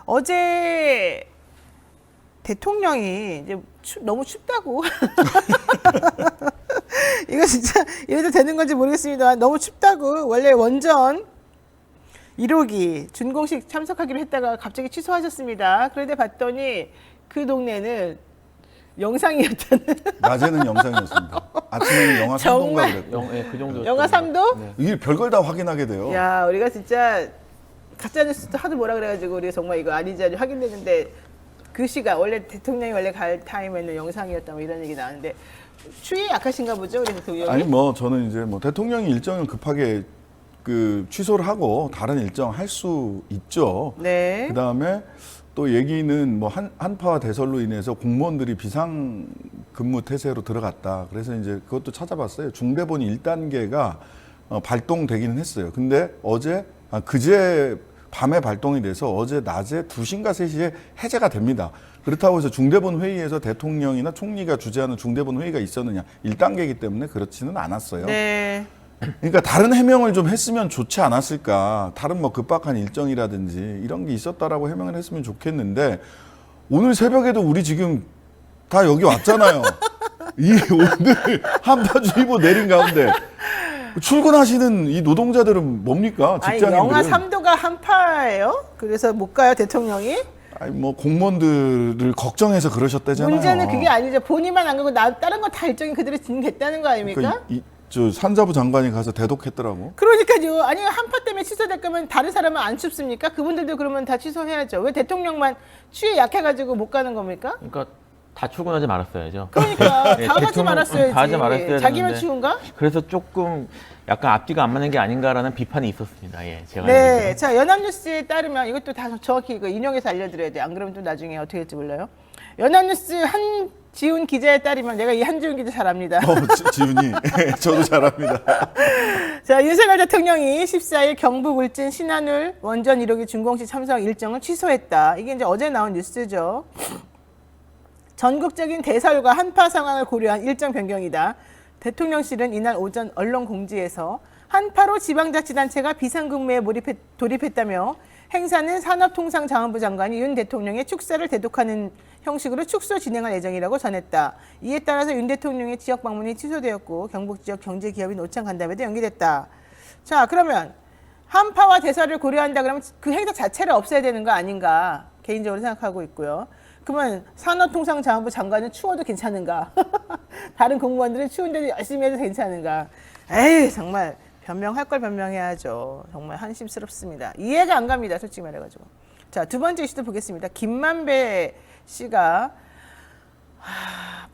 어제 대통령이 이제 너무 춥다고. 이거 진짜 이래도 되는 건지 모르겠습니다. 너무 춥다고. 원래 원전 1호기 준공식 참석하기로 했다가 갑자기 취소하셨습니다. 그런데 봤더니 그 동네는 영상이었다는. 낮에는 영상이었습니다. 아침에는 영하 3도인가 그랬고. 네, 그 정도. 영하 3도? 네. 이게 별걸 다 확인하게 돼요. 야, 우리가 진짜 가짜뉴스도 하도 뭐라 그래가지고 우리가 정말 이거 아닌지 아닌지 확인됐는데 그 시간 원래 대통령이 원래 갈 타임에는 영상이었다 뭐 이런 얘기 나왔는데 추위에 약하신가 보죠, 우리 대통령이? 아니 뭐 저는 이제 뭐 대통령이 일정을 급하게 그 취소를 하고 다른 일정 할 수 있죠. 네. 그다음에 또 얘기는 뭐 한파와 대설로 인해서 공무원들이 비상 근무 태세로 들어갔다. 그래서 이제 그것도 찾아봤어요. 중대본이 1단계가 발동되기는 했어요. 근데 그제 밤에 발동이 돼서 어제 낮에 2시인가 3시에 해제가 됩니다. 그렇다고 해서 중대본 회의에서 대통령이나 총리가 주재하는 중대본 회의가 있었느냐. 1단계이기 때문에 그렇지는 않았어요. 네. 그러니까 다른 해명을 좀 했으면 좋지 않았을까. 다른 뭐 급박한 일정이라든지 이런 게 있었다라고 해명을 했으면 좋겠는데 오늘 새벽에도 우리 지금 다 여기 왔잖아요. 오늘 한파주의보 내린 가운데 출근하시는 이 노동자들은 뭡니까? 아니, 직장인들은. 영하 3도가 한파예요? 그래서 못 가요, 대통령이? 아니 뭐 공무원들을 걱정해서 그러셨다잖아요. 문제는 그게 아니죠. 본인만 안 가고 다른 건 다 일정이 그대로 진행됐다는 거 아닙니까? 그러니까 저 산자부 장관이 가서 대독했더라고. 그러니까요. 아니 한파 때문에 취소될 거면 다른 사람은 안 춥습니까? 그분들도 그러면 다 취소해야죠. 왜 대통령만 추위에 약해가지고 못 가는 겁니까? 그러니까 다 출근하지 말았어야죠. 그러니까 네, 다 같이 대통령, 말았어야지. 다 하지 말았어야 자기만 되는데. 추운가? 그래서 조금 약간 앞뒤가 안 맞는 게 아닌가라는 비판이 있었습니다. 예, 제가 네. 알기로는. 자, 연합뉴스에 따르면 이것도 다 정확히 이거 인용해서 알려드려야 돼. 안 그러면 또 나중에 어떻게 될지 몰라요. 연합뉴스 한지훈 기자에 따르면 내가 이 한지훈 기자 잘 압니다. 지훈이 저도 잘합니다. 자, 윤석열 대통령이 14일 경북 울진 신한울 원전 1호기 준공식 참석 일정을 취소했다. 이게 이제 어제 나온 뉴스죠. 전국적인 대설과 한파 상황을 고려한 일정 변경이다. 대통령실은 이날 오전 언론 공지에서 한파로 지방자치단체가 비상근무에 돌입했다며 행사는 산업통상자원부 장관이 윤 대통령의 축사를 대독하는 형식으로 축소 진행할 예정이라고 전했다. 이에 따라서 윤 대통령의 지역 방문이 취소되었고 경북 지역 경제기업인 오창 간담회도 연기됐다. 자, 그러면 한파와 대설을 고려한다 그러면 그 행사 자체를 없애야 되는 거 아닌가 개인적으로 생각하고 있고요. 그러면 산업통상자원부 장관은 추워도 괜찮은가? 다른 공무원들은 추운데도 열심히 해도 괜찮은가? 에이, 정말 변명할 걸 변명해야죠. 정말 한심스럽습니다. 이해가 안 갑니다. 솔직히 말해가지고. 자, 두 번째 이슈도 보겠습니다. 김만배 씨가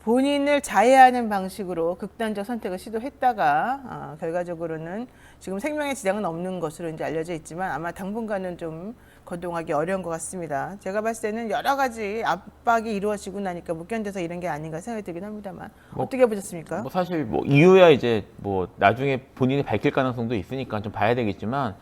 본인을 자해하는 방식으로 극단적 선택을 시도했다가 결과적으로는 지금 생명에 지장은 없는 것으로 이제 알려져 있지만 아마 당분간은 좀 거동하기 어려운 것 같습니다. 제가 봤을 때는 여러 가지 압박이 이루어지고 나니까 못 견뎌서 이런 게 아닌가 생각이 들긴 합니다만 어떻게 보셨습니까? 뭐 사실 뭐 이유야 이제 뭐 나중에 본인이 밝힐 가능성도 있으니까 좀 봐야 되겠지만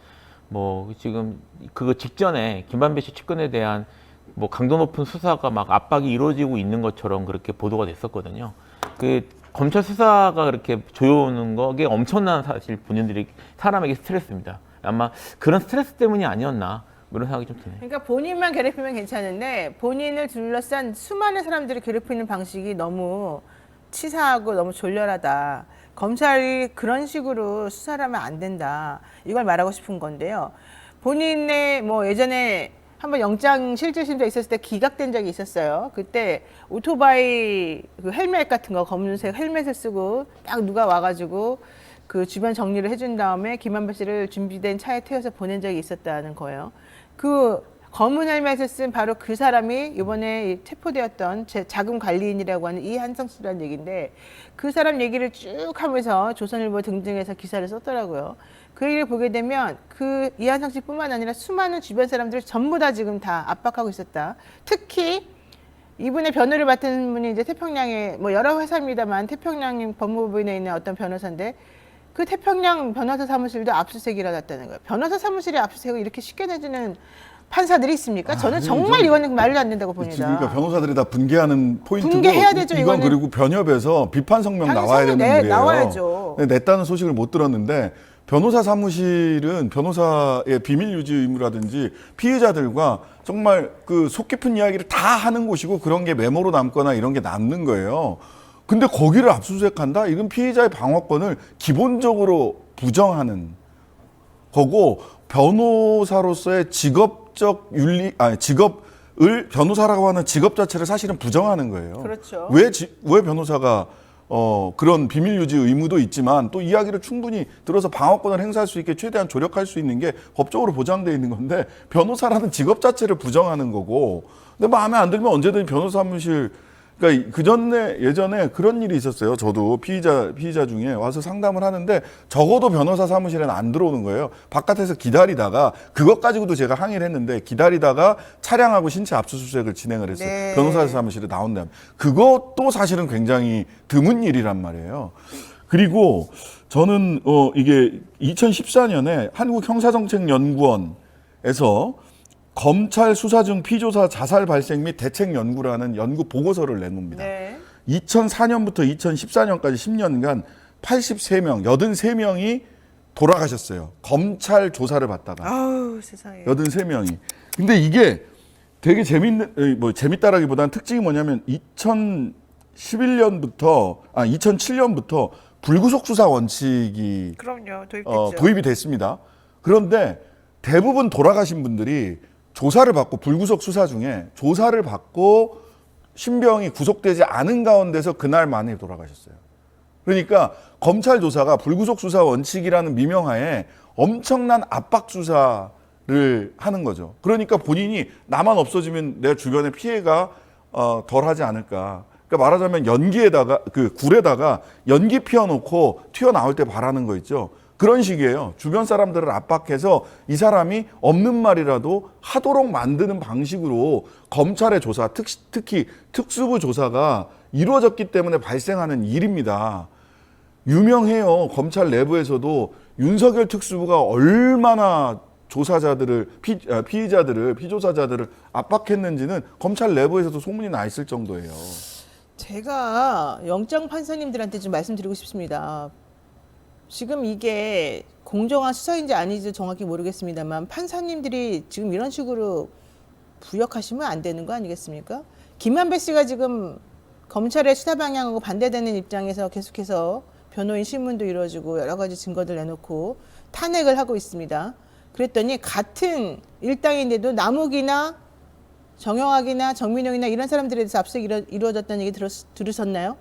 뭐 지금 그거 직전에 김만배 씨 측근에 대한 뭐 강도 높은 수사가 막 압박이 이루어지고 있는 것처럼 그렇게 보도가 됐었거든요. 그 검찰 수사가 그렇게 조여오는 거게 엄청난 사실 본인들이 사람에게 스트레스입니다. 아마 그런 스트레스 때문이 아니었나 그런 생각이 좀 드네요. 그러니까 본인만 괴롭히면 괜찮은데 본인을 둘러싼 수많은 사람들을 괴롭히는 방식이 너무 치사하고 너무 졸렬하다. 검찰이 그런 식으로 수사를 하면 안 된다. 이걸 말하고 싶은 건데요. 본인의 뭐 예전에 한번 영장 실질심사 있었을 때 기각된 적이 있었어요. 그때 오토바이 그 헬멧 같은 거 검은색 헬멧을 쓰고 딱 누가 와가지고 그 주변 정리를 해준 다음에 김만배 씨를 준비된 차에 태워서 보낸 적이 있었다는 거예요. 그 검은 헬멧을 쓴 바로 그 사람이 이번에 체포되었던 자금 관리인이라고 하는 이한성 씨라는 얘기인데 그 사람 얘기를 쭉 하면서 조선일보 등등에서 기사를 썼더라고요. 그 얘기를 보게 되면 그 이한성 씨뿐만 아니라 수많은 주변 사람들을 전부 다 지금 다 압박하고 있었다. 특히 이분의 변호를 맡은 분이 이제 태평양에 뭐 여러 회사입니다만 태평양 법무부에 있는 어떤 변호사인데 그 태평양 변호사 사무실도 압수수색이 일어났다는 거예요. 변호사 사무실에 압수수색을 이렇게 쉽게 내주는 판사들이 있습니까? 저는 정말 이거는 말도 안 된다고 봅니다. 그러니까 변호사들이 다 분개하는 포인트고 분개해야 되죠, 이건 이거는. 그리고 변협에서 비판 성명 나와야 되는 일이에요. 나와야죠. 냈다는 소식을 못 들었는데 변호사 사무실은 변호사의 비밀 유지 의무라든지 피의자들과 정말 그 속 깊은 이야기를 다 하는 곳이고 그런 게 메모로 남거나 이런 게 남는 거예요. 근데 거기를 압수수색한다? 이건 피의자의 방어권을 기본적으로 부정하는 거고 변호사로서의 직업적 윤리, 직업을 변호사라고 하는 직업 자체를 사실은 부정하는 거예요. 그렇죠. 왜 변호사가 그런 비밀 유지 의무도 있지만 또 이야기를 충분히 들어서 방어권을 행사할 수 있게 최대한 조력할 수 있는 게 법적으로 보장되어 있는 건데 변호사라는 직업 자체를 부정하는 거고 근데 마음에 안 들면 언제든지 변호사 사무실 그러니까 예전에 그런 일이 있었어요. 저도 피의자 중에 와서 상담을 하는데 적어도 변호사 사무실에는 안 들어오는 거예요. 바깥에서 기다리다가 그것 가지고도 제가 항의를 했는데 기다리다가 차량하고 신체 압수수색을 진행을 했어요. 네. 변호사 사무실에 나온다면 그것도 사실은 굉장히 드문 일이란 말이에요. 그리고 저는 이게 2014년에 한국형사정책연구원에서 검찰 수사 중 피조사 자살 발생 및 대책 연구라는 연구 보고서를 내놓습니다. 네. 2004년부터 2014년까지 10년간 83명, 83명이 돌아가셨어요. 검찰 조사를 받다가. 아우 세상에. 83명이. 근데 이게 되게 재밌다라기보다는 특징이 뭐냐면 2007년부터 불구속 수사 원칙이 그럼요. 도입됐죠. 도입이 됐습니다. 그런데 대부분 돌아가신 분들이 조사를 받고 불구속 수사 중에 조사를 받고 신병이 구속되지 않은 가운데서 그날 만에 돌아가셨어요. 그러니까 검찰 조사가 불구속 수사 원칙이라는 미명하에 엄청난 압박 수사를 하는 거죠. 그러니까 본인이 나만 없어지면 내 주변에 피해가 덜하지 않을까. 그러니까 말하자면 연기에다가 그 굴에다가 연기 피워놓고 튀어나올 때 바라는 거 있죠. 그런 식이에요. 주변 사람들을 압박해서 이 사람이 없는 말이라도 하도록 만드는 방식으로 검찰의 조사, 특히 특수부 조사가 이루어졌기 때문에 발생하는 일입니다. 유명해요. 검찰 내부에서도 윤석열 특수부가 얼마나 조사자들을, 피의자들을, 피조사자들을 압박했는지는 검찰 내부에서도 소문이 나 있을 정도예요. 제가 영장 판사님들한테 좀 말씀드리고 싶습니다. 지금 이게 공정한 수사인지 아닌지 정확히 모르겠습니다만 판사님들이 지금 이런 식으로 부역하시면 안 되는 거 아니겠습니까? 김만배 씨가 지금 검찰의 수사 방향하고 반대되는 입장에서 계속해서 변호인 신문도 이루어지고 여러 가지 증거들 내놓고 탄핵을 하고 있습니다. 그랬더니 같은 일당인데도 남욱이나 정영학이나 정민용이나 이런 사람들에 대해서 압수수색이 이루어졌다는 얘기 들으셨나요?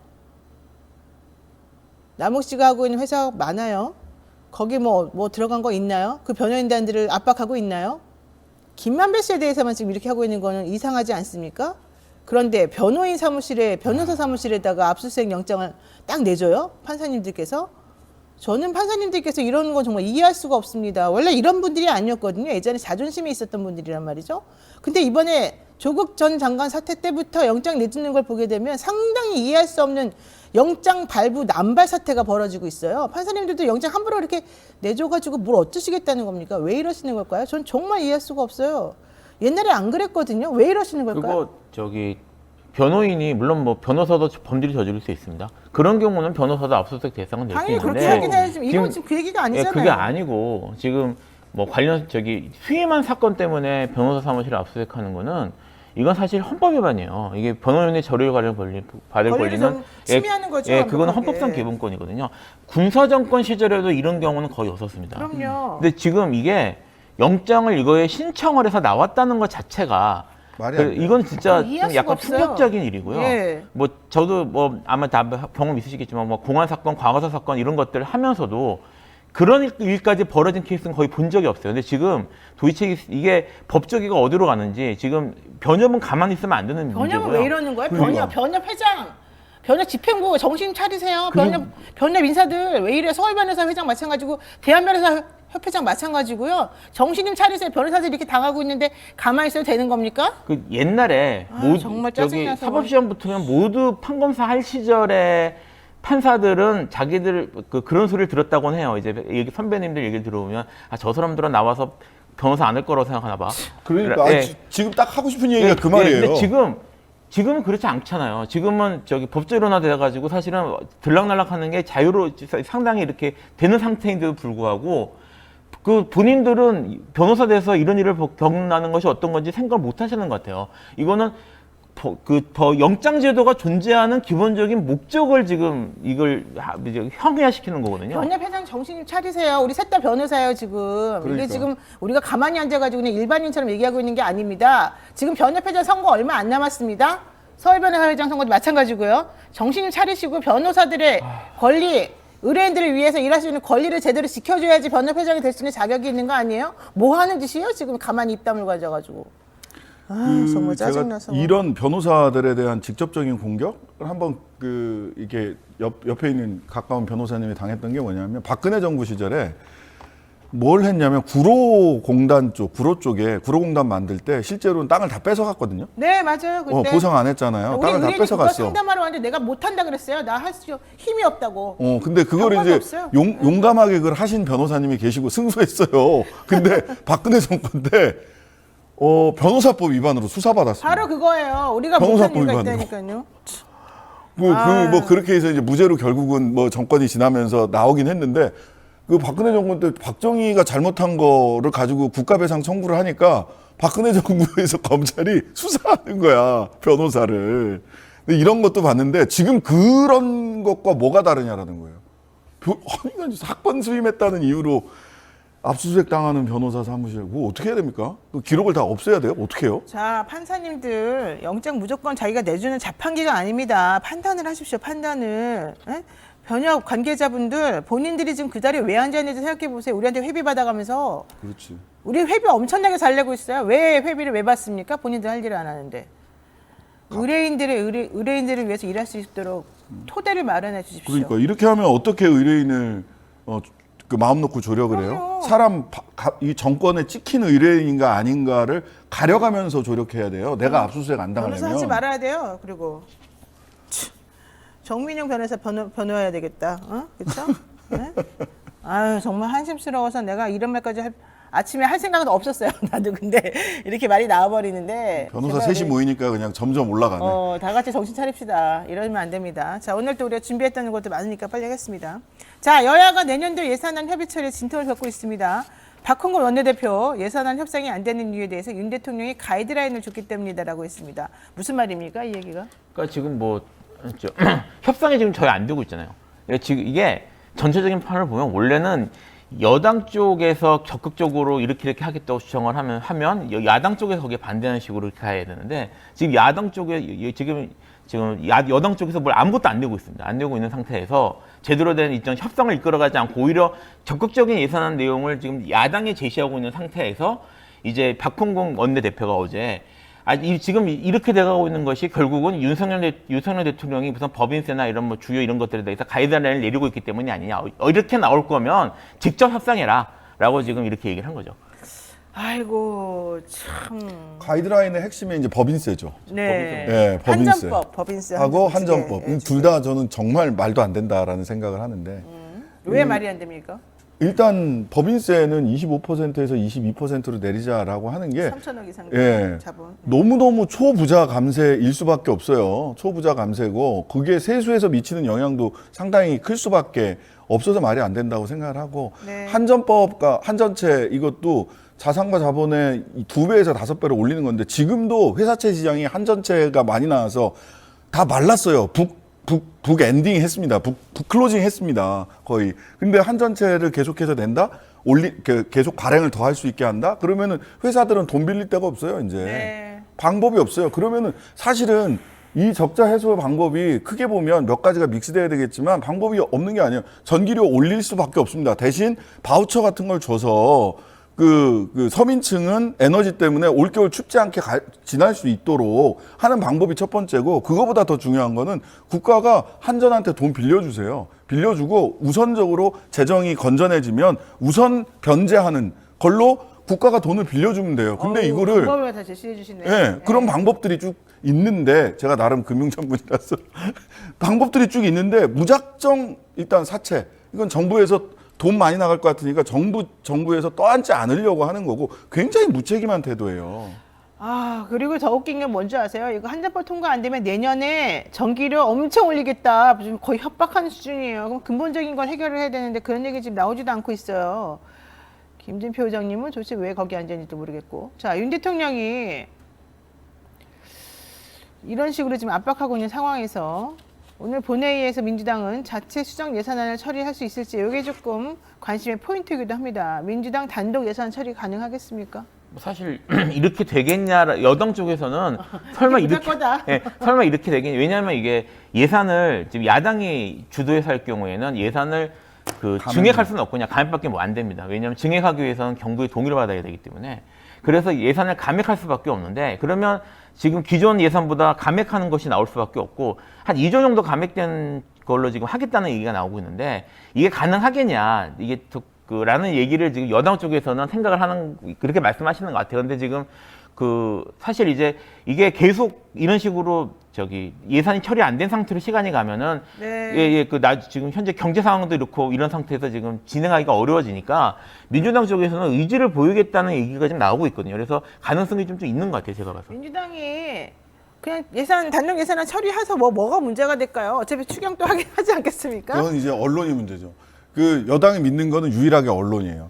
남욱 씨가 하고 있는 회사 많아요. 거기 뭐 들어간 거 있나요? 그 변호인단들을 압박하고 있나요? 김만배 씨에 대해서만 지금 이렇게 하고 있는 거는 이상하지 않습니까? 그런데 변호인 사무실에 변호사 사무실에다가 압수수색 영장을 딱 내줘요? 판사님들께서? 저는 판사님들께서 이러는 건 정말 이해할 수가 없습니다. 원래 이런 분들이 아니었거든요. 예전에 자존심이 있었던 분들이란 말이죠. 근데 이번에 조국 전 장관 사태 때부터 영장 내주는 걸 보게 되면 상당히 이해할 수 없는 영장 발부 남발 사태가 벌어지고 있어요. 판사님들도 영장 함부로 이렇게 내줘가지고 뭘 어쩌시겠다는 겁니까? 왜 이러시는 걸까요? 전 정말 이해할 수가 없어요. 옛날에 안 그랬거든요. 왜 이러시는 걸까요? 그리고 변호인이 물론 뭐 변호사도 범죄를 저지를 수 있습니다. 그런 경우는 변호사도 압수수색 대상은 될 수 당연히 있는데 그렇게 하긴 해야지. 이건 지금 그 얘기가 아니잖아요. 그게 아니고 지금 뭐 관련 수임한 사건 때문에 변호사 사무실을 압수수색하는 거는 이건 사실 헌법 위반이에요. 이게 변호인의 저를 받을 권리는 침해하는 거죠. 그거는 헌법상 기본권이거든요. 군사정권 시절에도 이런 경우는 거의 없었습니다. 그럼요. 근데 지금 이게 영장을 이거에 신청을 해서 나왔다는 것 자체가 말이 안 돼요. 이건 진짜 이해할 좀 약간 수가 없어요. 충격적인 일이고요. 예. 뭐 저도 뭐 아마 다 경험 있으시겠지만 뭐 공안 사건, 과거사 사건 이런 것들을 하면서도 그런 일까지 벌어진 케이스는 거의 본 적이 없어요. 근데 지금 도대체 이게 법조기가 어디로 가는지 지금 변협은 가만히 있으면 안 되는 문제고요. 변협은 왜 이러는 거예요? 그러니까. 변협 회장, 변협 집행부 정신 차리세요. 변협 인사들 왜 이래? 서울변호사 회장 마찬가지고 대한변호사 협회장 마찬가지고요. 정신 좀 차리세요. 변호사들이 이렇게 당하고 있는데 가만히 있어도 되는 겁니까? 그 옛날에 정말 짜증나서. 사법시험 붙으면 모두 판검사 할 시절에 판사들은 자기들 그런 소리를 들었다고는 해요. 이제 선배님들 얘기를 들어보면 저 사람들은 나와서 변호사 안 할 거라고 생각하나 봐. 그러니까 예. 지금 딱 하고 싶은 얘기가 그 말이에요. 근데 지금 지금은 그렇지 않잖아요. 지금은 저기 법제로나 돼가지고 사실은 들락날락하는 게 자유로 상당히 이렇게 되는 상태인데도 불구하고 그 본인들은 변호사 돼서 이런 일을 겪는 것이 어떤 건지 생각을 못 하시는 것 같아요. 이거는 영장제도가 존재하는 기본적인 목적을 지금 이걸 형해화시키는 거거든요. 변협회장 정신 차리세요. 우리 셋 다 변호사예요 지금. 그러니까. 이게 지금 우리가 가만히 앉아가지고 그냥 일반인처럼 얘기하고 있는 게 아닙니다. 지금 변협회장 선거 얼마 안 남았습니다. 서울변호사회장 선거도 마찬가지고요. 정신 차리시고 변호사들의 권리, 의뢰인들을 위해서 일할 수 있는 권리를 제대로 지켜줘야지 변협회장이 될 수 있는 자격이 있는 거 아니에요? 뭐 하는 짓이에요? 지금 가만히 입 다물고 앉아가지고. 정말 짜증나서. 제가 이런 변호사들에 대한 직접적인 공격을 한번 이게 옆에 있는 가까운 변호사님이 당했던 게 뭐냐면 박근혜 정부 시절에 뭘 했냐면 구로공단 쪽에 구로공단 만들 때 실제로는 땅을 다 뺏어갔거든요. 네, 맞아요. 그때. 보상 안 했잖아요. 우리 땅을 다 의뢰인이 그거 뺏어갔어. 상담하러 왔는데 내가 못한다 그랬어요. 나 할 수 힘이 없다고. 근데 그걸 상관이 이제 없어요. 용감하게 그걸 하신 변호사님이 계시고 승소했어요. 근데 박근혜 정권 때 변호사법 위반으로 수사받았습니다. 바로 그거예요. 우리가 변호사법 못한 이유가 위반으로. 있다니까요. 뭐 그렇게 해서 이제 무죄로 결국은 뭐 정권이 지나면서 나오긴 했는데 그 박근혜 정권 때 박정희가 잘못한 거를 가지고 국가배상 청구를 하니까 박근혜 정부에서 검찰이 수사하는 거야, 변호사를. 근데 이런 것도 봤는데 지금 그런 것과 뭐가 다르냐라는 거예요. 아니, 사건 수임했다는 이유로 압수수색 당하는 변호사 사무실, 뭐 어떻게 해야 됩니까? 그 기록을 다 없애야 돼요? 어떻게 해요? 자, 판사님들 영장 무조건 자기가 내주는 자판기가 아닙니다. 판단을 하십시오. 판단을. 에? 변협 관계자분들 본인들이 지금 그 자리에 왜 앉아있는지 생각해 보세요. 우리한테 회비 받아가면서 그렇지. 우리 회비 엄청나게 잘 내고 있어요. 왜 회비를 왜 받습니까? 본인들 할 일을 안 하는데. 의뢰인들을 위해서 일할 수 있도록 토대를 마련해 주십시오. 그러니까 이렇게 하면 어떻게 의뢰인을 그 마음 놓고 조력을 해요? 사람 이 정권에 찍힌 의뢰인인가 아닌가를 가려가면서 조력해야 돼요. 내가 압수수색 안 변호사 하지 당하려면. 말아야 돼요. 그리고 정민용 변호사 변호해야 되겠다. 그렇죠? 네? 아유 정말 한심스러워서 내가 이런 말까지 아침에 할 생각은 없었어요. 나도 근데 이렇게 말이 나와버리는데 변호사 제발 셋이 모이니까 그냥 점점 올라가네. 다 같이 정신 차립시다. 이러면 안 됩니다. 자, 오늘 또 우리가 준비했던 것도 많으니까 빨리 하겠습니다. 자, 여야가 내년도 예산안 협의처에 진통을 겪고 있습니다. 박홍근 원내대표 예산안 협상이 안 되는 이유에 대해서 윤 대통령이 가이드라인을 줬기 때문이다라고 했습니다. 무슨 말입니까, 이 얘기가? 그러니까 지금 협상이 지금 저희 안 되고 있잖아요. 지금 이게 전체적인 판을 보면 원래는 여당 쪽에서 적극적으로 이렇게 하겠다고 주장을 하면 야당 쪽에서 거기에 반대하는 식으로 이렇게 가야 되는데 지금 야당 쪽에 지금 여당 쪽에서 뭘 아무것도 안 내고 있습니다. 안 내고 있는 상태에서 제대로 된 일정 협상을 이끌어가지 않고 오히려 적극적인 예산안 내용을 지금 야당에 제시하고 있는 상태에서 이제 박홍근 원내대표가 어제 지금 이렇게 돼가고 있는 것이 결국은 윤석열 대통령이 무슨 법인세나 이런 뭐 주요 이런 것들에 대해서 가이드라인을 내리고 있기 때문이 아니냐. 이렇게 나올 거면 직접 협상해라라고 지금 이렇게 얘기를 한 거죠. 아이고 참. 가이드라인의 핵심이 이제 법인세죠. 네. 네, 법인세. 한전법, 법인세. 하고 한전법. 예, 둘 다 저는 정말 말도 안 된다라는 생각을 하는데 왜 말이 안 됩니까? 일단 법인세는 25%에서 22%로 내리자라고 하는 게 3천억 이상 자본. 너무너무 초부자 감세일 수밖에 없어요. 초부자 감세고 그게 세수에서 미치는 영향도 상당히 클 수밖에 없어서 말이 안 된다고 생각을 하고 네. 한전법과 한전채 이것도 자산과 자본의 2배에서 5배로 올리는 건데 지금도 회사채 시장이 한전채가 많이 나와서 다 말랐어요. 북 엔딩 했습니다. 북 클로징 했습니다. 거의. 근데 한전채를 계속해서 낸다? 계속 발행을 더 할 수 있게 한다? 그러면은 회사들은 돈 빌릴 데가 없어요, 이제. 네. 방법이 없어요. 그러면은 사실은 이 적자 해소 방법이 크게 보면 몇 가지가 믹스돼야 되겠지만 방법이 없는 게 아니에요. 전기료 올릴 수밖에 없습니다. 대신 바우처 같은 걸 줘서 그 서민층은 에너지 때문에 올겨울 춥지 않게 지날 수 있도록 하는 방법이 첫 번째고 그거보다 더 중요한 거는 국가가 한전한테 돈 빌려주세요. 빌려주고 우선적으로 재정이 건전해지면 우선 변제하는 걸로 국가가 돈을 빌려주면 돼요. 근데 이거를 방법을 다 제시해 주시네요. 네, 그런 방법들이 쭉 있는데 제가 나름 금융 전문이라서 방법들이 쭉 있는데 무작정 일단 사채 이건 정부에서 돈 많이 나갈 것 같으니까 정부에서 떠안지 않으려고 하는 거고 굉장히 무책임한 태도예요. 아, 그리고 더 웃긴 게 뭔지 아세요? 이거 한자법 통과 안 되면 내년에 전기료 엄청 올리겠다. 지금 거의 협박하는 수준이에요. 그럼 근본적인 걸 해결을 해야 되는데 그런 얘기 지금 나오지도 않고 있어요. 김진표 의장님은 도대체 왜 거기 앉았는지도 모르겠고. 자, 윤 대통령이 이런 식으로 지금 압박하고 있는 상황에서 오늘 본회의에서 민주당은 자체 수정 예산안을 처리할 수 있을지 이게 조금 관심의 포인트이기도 합니다. 민주당 단독 예산 처리 가능하겠습니까? 사실 이렇게 되겠냐 여당 쪽에서는 설마 못할 이렇게 거다. 설마 이렇게 되겠냐. 왜냐하면 이게 예산을 지금 야당이 주도해서 할 경우에는 예산을 증액할 수는 없고 그냥 감액밖에 뭐 안 됩니다. 왜냐하면 증액하기 위해서는 정부의 동의를 받아야 되기 때문에. 그래서 예산을 감액할 수밖에 없는데, 그러면 지금 기존 예산보다 감액하는 것이 나올 수밖에 없고 한 2조 정도 감액된 걸로 지금 하겠다는 얘기가 나오고 있는데, 이게 가능하겠냐 이게 라는 얘기를 지금 여당 쪽에서는 생각을 하는, 그렇게 말씀하시는 것 같아요. 근데 지금 사실 이제 이게 계속 이런 식으로 예산이 처리 안 된 상태로 시간이 가면은 네. 지금 현재 경제 상황도 이렇고 이런 상태에서 지금 진행하기가 어려워지니까 민주당 쪽에서는 의지를 보이겠다는 얘기가 지금 나오고 있거든요. 그래서 가능성이 좀 있는 것 같아요, 제가 봐서. 민주당이 그냥 단독 예산안 처리해서 뭐가 문제가 될까요? 어차피 추경 또 하지 않겠습니까? 그건 이제 언론이 문제죠. 그 여당이 믿는 거는 유일하게 언론이에요.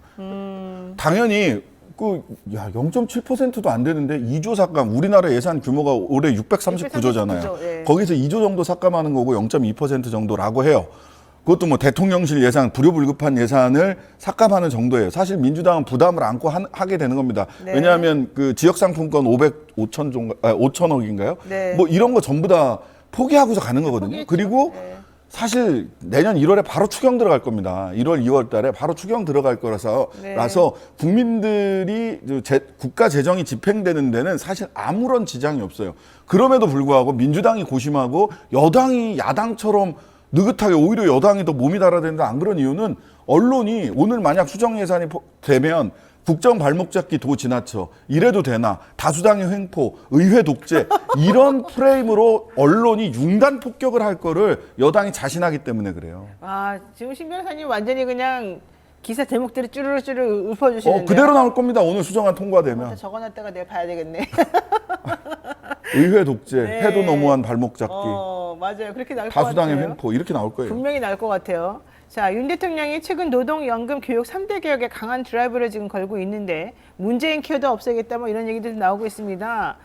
당연히 0.7%도 안 되는데 2조 삭감, 우리나라 예산 규모가 올해 639조잖아요. 639조, 예. 거기서 2조 정도 삭감하는 거고 0.2% 정도라고 해요. 그것도 뭐 대통령실 예산, 불효불급한 예산을 삭감하는 정도예요. 사실 민주당은 부담을 안고 하게 되는 겁니다. 네. 왜냐하면 그 지역상품권 5천억인가요? 네. 뭐 이런 거 전부 다 포기하고서 가는 거거든요. 포기했죠. 그리고 네. 사실 내년 1월에 바로 추경 들어갈 겁니다. 1월, 2월 달에 바로 추경 들어갈 거라서 네. 국민들이 국가 재정이 집행되는 데는 사실 아무런 지장이 없어요. 그럼에도 불구하고 민주당이 고심하고 여당이 야당처럼 느긋하게 오히려 여당이 더 몸이 달아야 안 그런 이유는 언론이 오늘 만약 수정 예산이 되면 국정 발목 잡기 도 지나쳐 이래도 되나 다수당의 횡포 의회 독재 이런 프레임으로 언론이 융단 폭격을 할 거를 여당이 자신하기 때문에 그래요. 아, 지금 신 변호사님 완전히 그냥 기사 제목들이 쭈르르 읊어주시는데요. 그대로 나올 겁니다. 오늘 수정안 통과되면. 적어놨다가 내가 봐야 되겠네. 의회 독재, 네. 해도 너무한 발목 잡기, 맞아요. 그렇게 나올 것 같아요. 다수당의 횡포 이렇게 나올 거예요. 분명히 나올 것 같아요. 자, 윤 대통령이 최근 노동, 연금, 교육 3대 개혁에 강한 드라이브를 지금 걸고 있는데 문재인 케어도 없애겠다 뭐 이런 얘기들이 나오고 있습니다.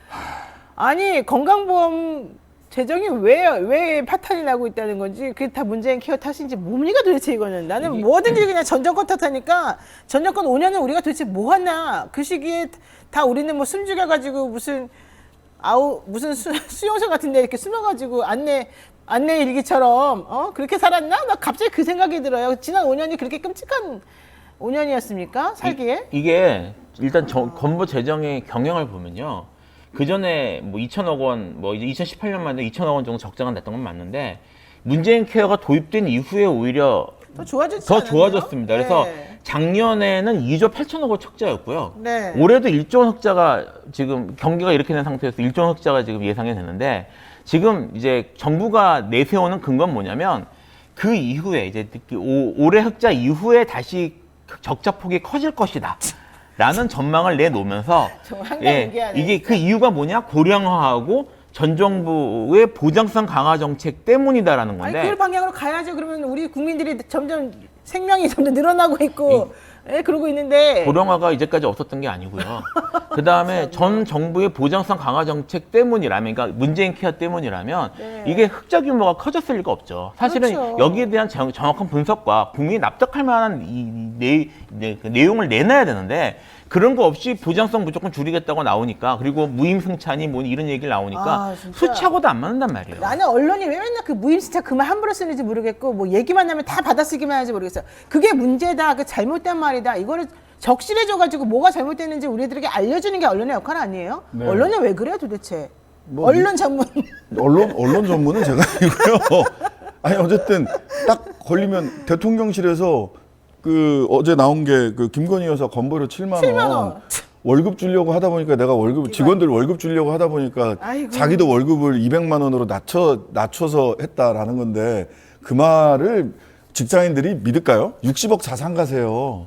아니, 건강보험 재정이 왜 파탄이 나고 있다는 건지 그게 다 문재인 케어 탓인지 뭡니까 도대체 이거는. 나는 뭐든지 그냥 전 정권 탓하니까 전 정권 5년은 우리가 도대체 뭐 하나. 그 시기에 다 우리는 뭐 숨죽여가지고 무슨 수용소 같은 데 이렇게 숨어가지고 안내 일기처럼 그렇게 살았나? 나 갑자기 그 생각이 들어요. 지난 5년이 그렇게 끔찍한 5년이었습니까? 살기에? 이게 일단 건보 재정의 경영을 보면요. 그 전에 뭐 2천억 원, 뭐 이제 2018년만 해도 2천억 원 정도 적자가 났던 건 맞는데 문재인 케어가 도입된 이후에 오히려 더 좋아졌지 더 않았나요? 좋아졌습니다. 그래서 네. 작년에는 2조 8천억 원 흑자였고요. 네. 올해도 1조 원 흑자가 지금 경기가 이렇게 된 상태에서 1조 원 흑자가 지금 예상이 되는데 지금 이제 정부가 내세우는 근거는 뭐냐면 그 이후에 이제 올해 흑자 이후에 다시 적자 폭이 커질 것이다. 라는 전망을 내놓으면서 정말 한가운데하네. 이게 그 이유가 뭐냐? 고령화하고 전 정부의 보장성 강화 정책 때문이다라는 아니 건데 그 방향으로 가야죠. 그러면 우리 국민들이 점점 생명이 점점 늘어나고 있고 그러고 있는데 고령화가 이제까지 없었던 게 아니고요. 그 다음에 전 정부의 보장성 강화 정책 때문이라면, 그러니까 문재인 케어 때문이라면 네. 이게 흑자 규모가 커졌을 리가 없죠. 사실은 그렇죠. 여기에 대한 정확한 분석과 국민이 납득할 만한 그 내용을 내놔야 되는데 그런 거 없이 보장성 무조건 줄이겠다고 나오니까, 그리고 무임승차니 뭐 이런 얘기를 나오니까 아, 진짜. 수치하고도 안 맞는단 말이에요. 나는 언론이 왜 맨날 그 무임승차 그 말 함부로 쓰는지 모르겠고 뭐 얘기만 하면 다 받아쓰기만 하는지 모르겠어요. 그게 문제다. 그 잘못된 말이다. 이거를 적실해줘가지고 뭐가 잘못됐는지 우리들에게 알려주는 게 언론의 역할 아니에요? 네. 언론이 왜 그래요 도대체? 뭐 언론 전문. 언론 전문은 제가 아니고요. 아니 어쨌든 딱 걸리면 대통령실에서 그 어제 나온 게 그 김건희 여사 건보료 7만 원. 7만 원. 월급 주려고 하다 보니까 내가 직원들 월급 주려고 하다 보니까 아이고. 자기도 월급을 200만 원으로 낮춰서 했다라는 건데 그 말을 직장인들이 믿을까요? 60억 자산가세요.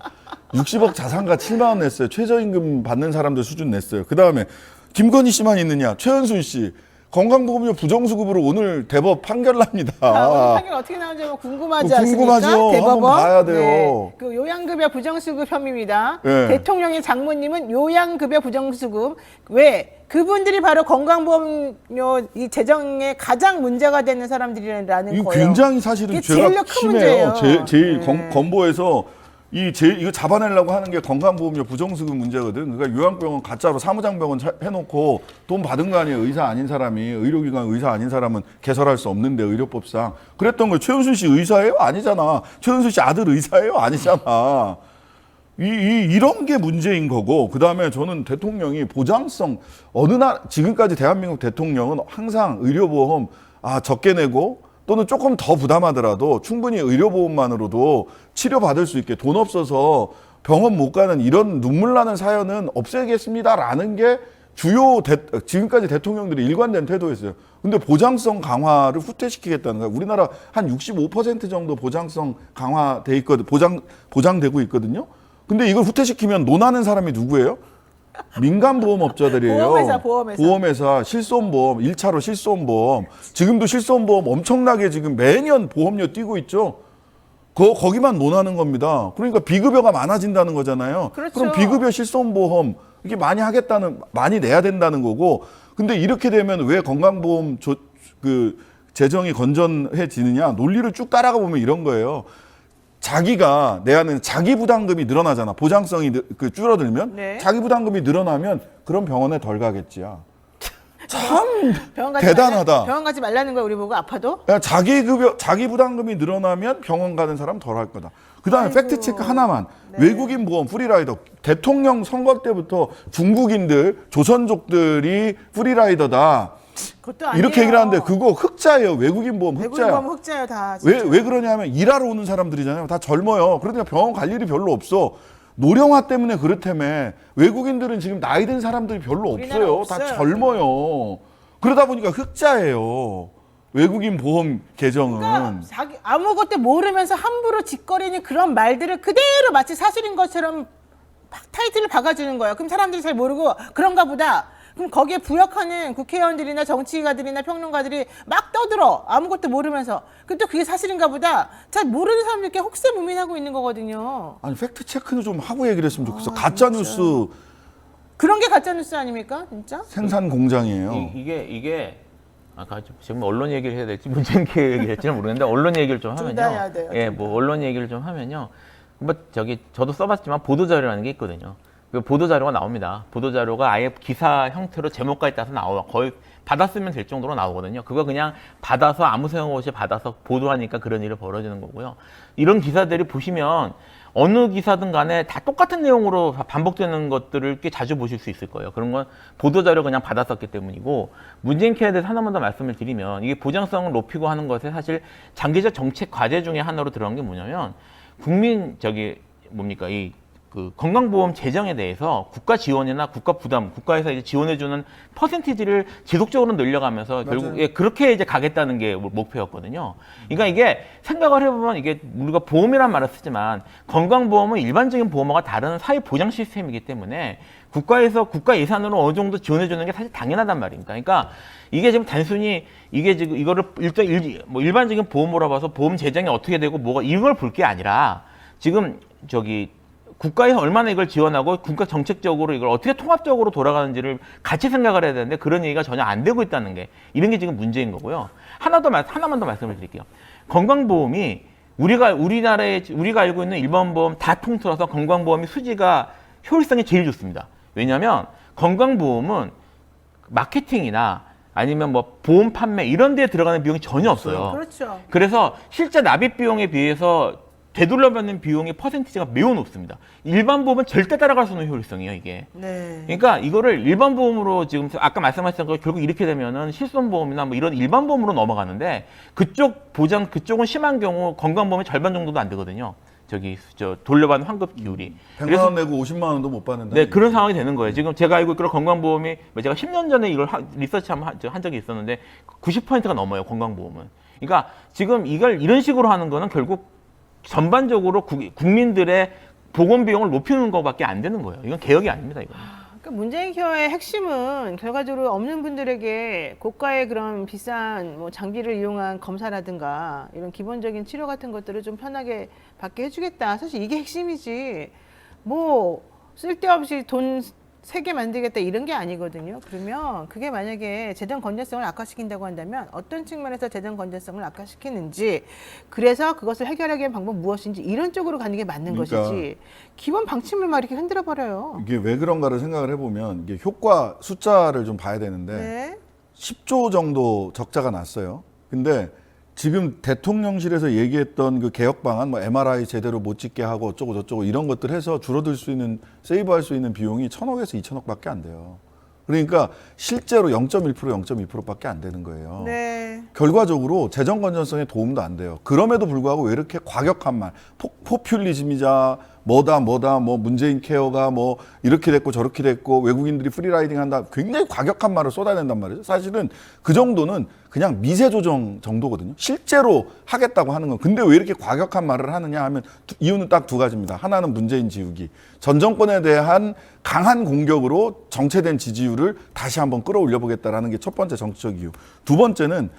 60억 자산가 7만 원 냈어요. 최저임금 받는 사람들 수준 냈어요. 그다음에 김건희 씨만 있느냐? 최은순 씨. 건강보험료 부정수급으로 오늘 대법 판결 납니다. 오늘 판결 어떻게 나오는지 뭐 궁금하지 않습니까? 궁금하죠. 대법원. 한번 봐야 돼요. 네. 그 요양급여 부정수급 혐의입니다. 네. 대통령의 장모님은 요양급여 부정수급. 왜? 그분들이 바로 건강보험료 이 재정에 가장 문제가 되는 사람들이라는 이거 거예요. 굉장히 사실은 이게 죄가 제일 큰 심해요. 문제예요. 제일 네. 건보에서 이거 잡아내려고 하는 게 건강보험료 부정수급 문제거든. 그러니까 요양병원 가짜로 사무장병원 해놓고 돈 받은 거 아니에요. 의사 아닌 사람이, 의료기관 의사 아닌 사람은 개설할 수 없는데 의료법상. 그랬던 거예요. 최은순 씨 의사예요? 아니잖아. 최은순 씨 아들 의사예요? 아니잖아. 이런 게 문제인 거고, 그 다음에 저는 대통령이 보장성, 지금까지 대한민국 대통령은 항상 의료보험, 적게 내고, 또는 조금 더 부담하더라도 충분히 의료보험만으로도 치료받을 수 있게 돈 없어서 병원 못 가는 이런 눈물 나는 사연은 없애겠습니다라는 게 지금까지 대통령들이 일관된 태도였어요. 근데 보장성 강화를 후퇴시키겠다는 거야. 우리나라 한 65% 정도 보장성 강화돼 있거든, 보장되고 있거든요. 근데 이걸 후퇴시키면 논하는 사람이 누구예요? 민간보험업자들이에요. 보험회사, 실손보험, 1차로 실손보험. 지금도 실손보험 엄청나게 지금 매년 보험료 뛰고 있죠. 거기만 논하는 겁니다. 그러니까 비급여가 많아진다는 거잖아요. 그렇죠. 그럼 비급여 실손보험 이게 많이 내야 된다는 거고. 근데 이렇게 되면 왜 건강보험 재정이 건전해지느냐? 논리를 쭉 따라가 보면 이런 거예요. 자기가 내야 하는 자기 부담금이 늘어나잖아. 보장성이 줄어들면 네. 자기 부담금이 늘어나면 그런 병원에 덜 가겠지야. 참 대단하다. 병원 가지 말라는 거야, 우리 보고 아파도? 야, 자기 부담금이 늘어나면 병원 가는 사람 덜 할 거다. 그다음에 팩트 체크 하나만. 네. 외국인 보험 프리라이더. 대통령 선거 때부터 중국인들, 조선족들이 프리라이더다. 그것도 아니에요. 이렇게 얘기를 하는데 그거 흑자예요. 외국인 보험 흑자야. 외국인 보험 흑자예요, 다. 왜 그러냐면 일하러 오는 사람들이잖아요. 다 젊어요. 그러니까 병원 갈 일이 별로 없어. 노령화 때문에 그렇다며. 외국인들은 지금 나이 든 사람들이 별로 없어요. 다 젊어요. 그러다 보니까 흑자예요. 외국인 보험 계정은. 그러니까 아무것도 모르면서 함부로 짓거리는 그런 말들을 그대로 마치 사실인 것처럼 타이틀을 박아주는 거예요. 그럼 사람들이 잘 모르고 그런가 보다. 그럼 거기에 부역하는 국회의원들이나 정치가들이나 평론가들이 막 떠들어. 아무것도 모르면서. 근데 또 그게 사실인가 보다. 잘 모르는 사람들께 혹세무민하고 있는 거거든요. 아니 팩트 체크는 좀 하고 얘기를 했으면 좋겠어. 가짜 뉴스 그런 게 가짜뉴스 아닙니까? 진짜? 생산 공장이에요. 이게 아까 지금 언론 얘기를 해야 될지 문재인 얘기를 할지는 모르겠는데 언론 얘기를 좀 하면요. 해야 돼요. 예, 뭐 언론 얘기를 좀 하면요. 뭐 저도 써봤지만 보도자료라는 게 있거든요. 그 보도자료가 나옵니다. 보도자료가 아예 기사 형태로 제목까지 따서 나와. 거의 받았으면 될 정도로 나오거든요. 그거 그냥 받아서 아무 생각 없이 받아서 보도하니까 그런 일이 벌어지는 거고요. 이런 기사들이 보시면 어느 기사든 간에 다 똑같은 내용으로 반복되는 것들을 꽤 자주 보실 수 있을 거예요. 그런 건 보도자료 그냥 받았었기 때문이고, 문재인 케어에 대해서 하나만 더 말씀을 드리면, 이게 보장성을 높이고 하는 것에 사실 장기적 정책 과제 중에 하나로 들어간 게 뭐냐면, 그 건강보험 재정에 대해서 국가 지원이나 국가 부담, 국가에서 이제 지원해주는 퍼센티지를 지속적으로 늘려가면서 결국 그렇게 이제 가겠다는 게 목표였거든요. 그러니까 이게 생각을 해보면 이게 우리가 보험이란 말을 쓰지만 건강보험은 일반적인 보험과 다른 사회 보장 시스템이기 때문에 국가에서 국가 예산으로 어느 정도 지원해주는 게 사실 당연하단 말입니다. 그러니까 이게 지금 단순히 이게 지금 이거를 일반적인 보험으로 봐서 보험 재정이 어떻게 되고 뭐가 이걸 볼 게 아니라 지금 국가에서 얼마나 이걸 지원하고 국가 정책적으로 이걸 어떻게 통합적으로 돌아가는지를 같이 생각을 해야 되는데 그런 얘기가 전혀 안 되고 있다는 게 이런 게 지금 문제인 거고요. 하나만 더 말씀을 드릴게요. 건강보험이 우리가 알고 있는 일반 보험 다 통틀어서 건강보험이 수지가 효율성이 제일 좋습니다. 왜냐하면 건강보험은 마케팅이나 아니면 뭐 보험 판매 이런 데에 들어가는 비용이 전혀 없어요. 그렇죠. 그래서 실제 납입 비용에 비해서 되돌려받는 비용의 퍼센티지가 매우 높습니다. 일반 보험은 절대 따라갈 수 없는 효율성이에요, 이게. 네. 그러니까 이거를 일반 보험으로 지금 아까 말씀하셨던 거 결국 이렇게 되면은 실손보험이나 뭐 이런 일반 보험으로 넘어가는데 그쪽은 심한 경우 건강보험의 절반 정도도 안 되거든요. 돌려받는 환급 기율이. 100만 원 내고 50만 원도 못 받는다. 네, 그런 상황이 되는 거예요. 지금 제가 알고 있기로 건강보험이 제가 10년 전에 이걸 리서치 한 적이 있었는데 90%가 넘어요, 건강보험은. 그러니까 지금 이걸 이런 식으로 하는 거는 결국 국민들의 보건 비용을 높이는 것밖에 안 되는 거예요. 이건 개혁이 아닙니다, 이건. 그러니까 문재인 케어의 핵심은 결과적으로 없는 분들에게 고가의 그런 비싼 뭐 장비를 이용한 검사라든가 이런 기본적인 치료 같은 것들을 좀 편하게 받게 해주겠다. 사실 이게 핵심이지. 뭐 쓸데없이 돈 세게 만들겠다 이런 게 아니거든요. 그러면 그게 만약에 재정 건전성을 악화시킨다고 한다면 어떤 측면에서 재정 건전성을 악화시키는지, 그래서 그것을 해결하기 위한 방법 무엇인지 이런 쪽으로 가는 게 맞는 그러니까 것이지 기본 방침을 막 이렇게 흔들어 버려요. 이게 왜 그런가를 생각을 해보면 이게 효과 숫자를 좀 봐야 되는데 네. 10조 정도 적자가 났어요. 근데 지금 대통령실에서 얘기했던 그 개혁 방안, 뭐 MRI 제대로 못 찍게 하고 어쩌고 저쩌고 이런 것들 해서 줄어들 수 있는, 세이브할 수 있는 비용이 1,000억에서 2,000억밖에 안 돼요. 그러니까 실제로 0.1%, 0.2%밖에 안 되는 거예요. 네. 결과적으로 재정 건전성에 도움도 안 돼요. 그럼에도 불구하고 왜 이렇게 과격한 말, 포퓰리즘이자 뭐다 뭐 문재인 케어가 뭐 이렇게 됐고 저렇게 됐고 외국인들이 프리라이딩 한다, 굉장히 과격한 말을 쏟아낸단 말이죠. 사실은 그 정도는 그냥 미세 조정 정도거든요. 실제로 하겠다고 하는 건. 근데 왜 이렇게 과격한 말을 하느냐 하면 이유는 딱 두 가지입니다. 하나는 문재인 지우기, 전 정권에 대한 강한 공격으로 정체된 지지율을 다시 한번 끌어올려 보겠다라는 게 첫 번째 정치적 이유. 두 번째는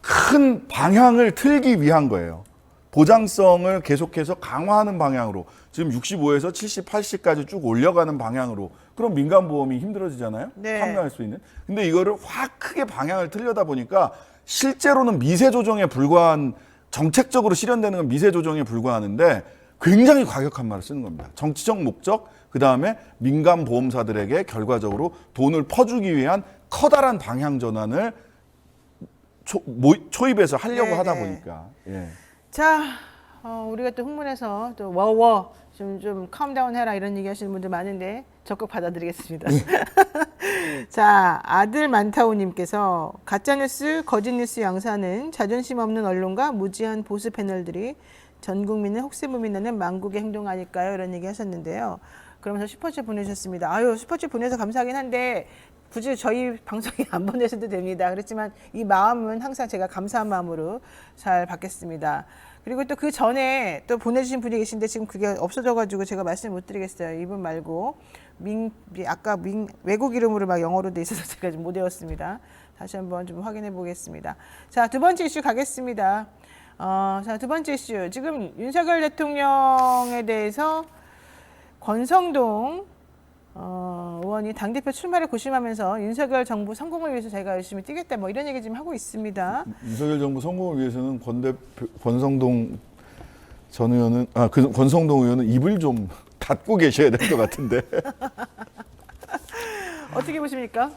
큰 방향을 틀기 위한 거예요. 보장성을 계속해서 강화하는 방향으로, 지금 65에서 70, 80까지 쭉 올려가는 방향으로. 그럼 민간보험이 힘들어지잖아요. 네. 판매할 수 있는. 근데 이거를 확 크게 방향을 틀려다 보니까 실제로는 미세 조정에 불과한, 정책적으로 실현되는 건 미세 조정에 불과하는데 굉장히 과격한 말을 쓰는 겁니다. 정치적 목적, 그 다음에 민간 보험사들에게 결과적으로 돈을 퍼주기 위한 커다란 방향 전환을 초입해서 하려고 네, 하다 네. 보니까. 예. 자, 우리가 또 흥분해서 또 워워 좀 캄다운 해라 이런 얘기 하시는 분들 많은데 적극 받아들이겠습니다. 자, 아들 만타오님께서 가짜뉴스, 거짓뉴스 양산은 자존심 없는 언론과 무지한 보수 패널들이 전 국민을 혹세무민하는 망국의 행동 아닐까요? 이런 얘기 하셨는데요. 그러면서 슈퍼챗 보내주셨습니다. 아유, 슈퍼챗 보내서 감사하긴 한데 굳이 저희 방송에 안 보내셔도 됩니다. 그렇지만 이 마음은 항상 제가 감사한 마음으로 잘 받겠습니다. 그리고 또 그 전에 또 보내주신 분이 계신데 지금 그게 없어져가지고 제가 말씀 못 드리겠어요. 이분 말고 아까 외국 이름으로 막 영어로 돼 있어서 제가 좀 못 외웠습니다. 다시 한번 좀 확인해 보겠습니다. 자, 두 번째 이슈 가겠습니다. 자, 두 번째 이슈. 지금 윤석열 대통령에 대해서 권성동 의원이 당대표 출마를 고심하면서 윤석열 정부 성공을 위해서 제가 열심히 뛰겠다 뭐 이런 얘기 지금 하고 있습니다. 윤석열 정부 성공을 위해서는 권성동 전 의원은, 권성동 의원은 입을 좀 닫고 계셔야 될 것 같은데. 어떻게 보십니까?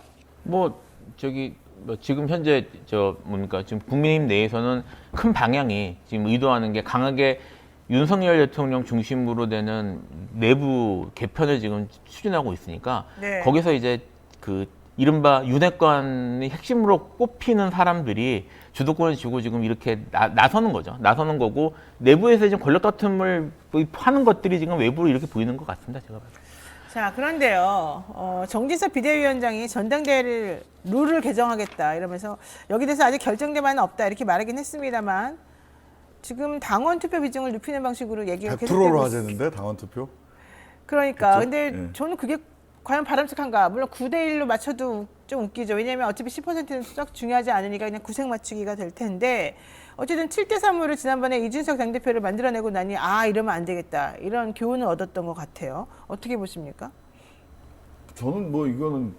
뭐 지금 현재 지금 국민의힘 내에서는 큰 방향이 지금 의도하는 게 강하게 윤석열 대통령 중심으로 되는 내부 개편을 지금 추진하고 있으니까 네. 거기서 이제 그 이른바 윤핵관의 핵심으로 꼽히는 사람들이 주도권을 쥐고 지금 이렇게 나서는 거죠. 나서는 거고 내부에서 지금 권력 다툼을 하는 것들이 지금 외부로 이렇게 보이는 것 같습니다. 제가 봐도. 자, 그런데요, 정진석 비대위원장이 전당대회를 룰을 개정하겠다 이러면서 여기 대해서 아직 결정된 바는 없다 이렇게 말하긴 했습니다만 지금 당원 투표 비중을 높이는 방식으로 얘기를 100%로 하자는데 당원 투표? 그러니까 그렇죠? 근데 예. 저는 그게 과연 바람직한가? 물론 9대1로 맞춰도 좀 웃기죠. 왜냐하면 어차피 10%는 썩 중요하지 않으니까 그냥 구색 맞추기가 될 텐데 어쨌든 7대3으로 지난번에 이준석 당대표를 만들어내고 나니 이러면 안 되겠다. 이런 교훈을 얻었던 것 같아요. 어떻게 보십니까? 저는 뭐 이거는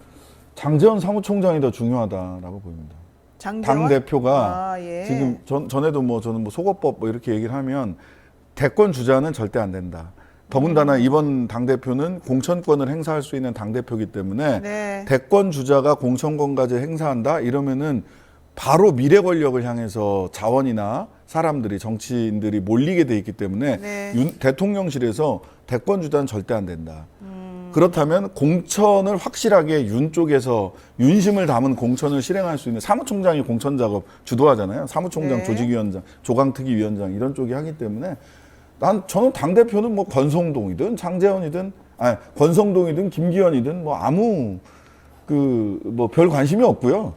장제원 사무총장이 더 중요하다라고 보입니다. 장제원? 당 대표가 예. 지금 전에도 저는 소거법 이렇게 얘기를 하면 대권 주자는 절대 안 된다. 더군다나 이번 당 대표는 공천권을 행사할 수 있는 당 대표이기 때문에 네. 대권 주자가 공천권까지 행사한다 이러면은 바로 미래 권력을 향해서 자원이나 사람들이, 정치인들이 몰리게 돼 있기 때문에 네. 대통령실에서 대권 주자는 절대 안 된다. 그렇다면 공천을 확실하게 윤 쪽에서 윤심을 담은 공천을 실행할 수 있는 사무총장이 공천 작업 주도하잖아요. 사무총장, 네. 조직위원장, 조강특위위원장 이런 쪽이 하기 때문에 저는 당대표는 뭐 권성동이든 장제원이든 권성동이든 김기현이든 뭐 아무 별 관심이 없고요.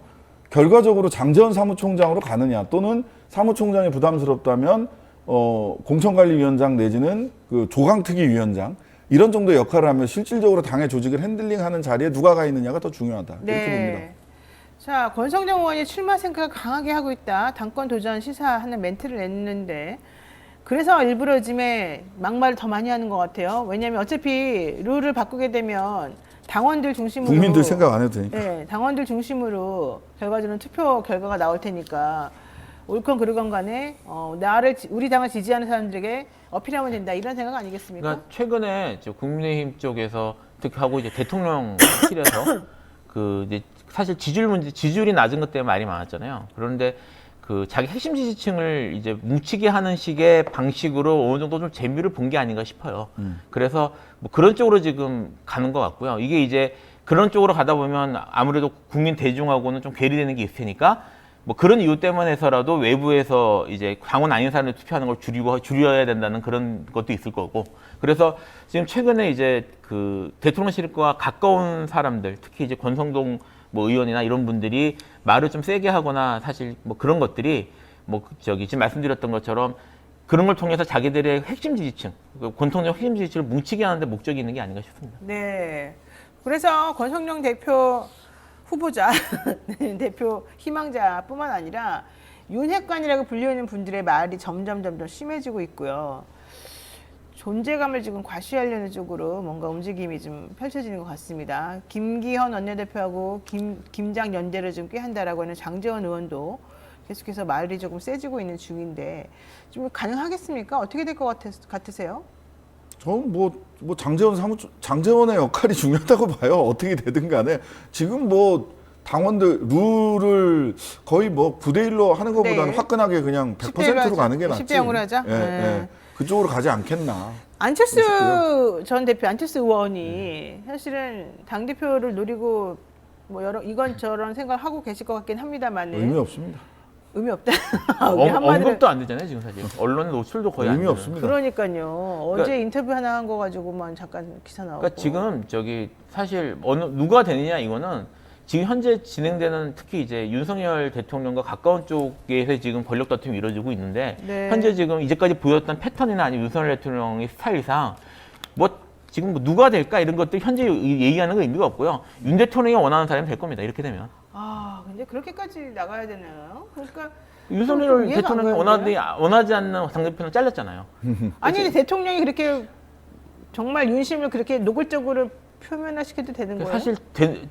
결과적으로 장제원 사무총장으로 가느냐 또는 사무총장이 부담스럽다면 공천관리위원장 내지는 그 조강특위위원장 이런 정도의 역할을 하면 실질적으로 당의 조직을 핸들링하는 자리에 누가 가 있느냐가 더 중요하다. 이렇게 봅니다. 자, 권성동 의원이 출마 생각을 강하게 하고 있다. 당권 도전 시사하는 멘트를 냈는데 그래서 일부러 요즘에 막말을 더 많이 하는 것 같아요. 왜냐하면 어차피 룰을 바꾸게 되면 당원들 중심으로 국민들 생각 안 해도 되니까. 네, 당원들 중심으로 결과적으로 투표 결과가 나올 테니까 옳건 그르건 간에 우리 당을 지지하는 사람들에게 어필하면 된다 이런 생각 아니겠습니까? 그러니까 최근에 국민의힘 쪽에서 특히 하고 이제 대통령실에서 그 이제 사실 지지율이 낮은 것 때문에 말이 많았잖아요. 그런데 그 자기 핵심 지지층을 이제 뭉치게 하는 식의 방식으로 어느 정도 좀 재미를 본 게 아닌가 싶어요. 그래서 뭐 그런 쪽으로 지금 가는 것 같고요. 이게 이제 그런 쪽으로 가다 보면 아무래도 국민 대중하고는 좀 괴리되는 게 있을 테니까 뭐 그런 이유 때문에서라도 외부에서 이제 당원 아닌 사람들 투표하는 걸 줄여야 된다는 그런 것도 있을 거고. 그래서 지금 최근에 이제 그 대통령실과 가까운 사람들, 특히 이제 권성동 뭐 의원이나 이런 분들이 말을 좀 세게 하거나 사실 뭐 그런 것들이 뭐 지금 말씀드렸던 것처럼 그런 걸 통해서 자기들의 핵심 지지층, 권성동 핵심 지지층을 뭉치게 하는데 목적이 있는 게 아닌가 싶습니다. 네. 그래서 권성동 대표 후보자, 대표 희망자뿐만 아니라 윤핵관이라고 불리는 분들의 말이 점점 심해지고 있고요. 존재감을 지금 과시하려는 쪽으로 뭔가 움직임이 좀 펼쳐지는 것 같습니다. 김기현 원내대표하고 김장 연대를 좀 꾀한다라고 하는 장제원 의원도 계속해서 말이 조금 세지고 있는 중인데 좀 가능하겠습니까? 어떻게 될 것 같으세요? 저는 뭐 장제원의 역할이 중요하다고 봐요. 어떻게 되든 간에 지금 뭐 당원들 룰을 거의 뭐 9대 1로 하는 것보다는 네. 화끈하게 그냥 100%로 가는 게 낫지. 10대 0으로 하자. 예, 예. 그쪽으로 가지 않겠나. 안철수 전 대표, 안철수 의원이 사실은 당 대표를 노리고 뭐 여러 이건저런 생각을 하고 계실 것 같긴 합니다만 의미 없습니다. 의미 없다. 한마디로 언급도 안 되잖아요 지금 사실. 언론 노출도 거의 의미 안 돼요. 없습니다. 그러니까요. 어제 인터뷰 하나 한 거 가지고만 잠깐 기사 나오고. 그러니까 지금 사실 누가 되느냐 이거는 지금 현재 진행되는 특히 이제 윤석열 대통령과 가까운 쪽에서 지금 권력 다툼이 이루어지고 있는데 네. 현재 지금 이제까지 보였던 패턴이나 아니면 윤석열 대통령의 스타일상 뭐 지금 뭐 누가 될까 이런 것들 현재 얘기하는 건 의미가 없고요. 윤 대통령이 원하는 사람이 될 겁니다. 이렇게 되면. 근데 그렇게까지 나가야 되나요? 그러니까 윤석열 좀 이해가 안 대통령이 가는데요? 원하지 않는 당대표는 잘렸잖아요. 아니 근데 대통령이 그렇게 정말 윤심을 그렇게 노골적으로 표면화시켜도 되는 거예요? 사실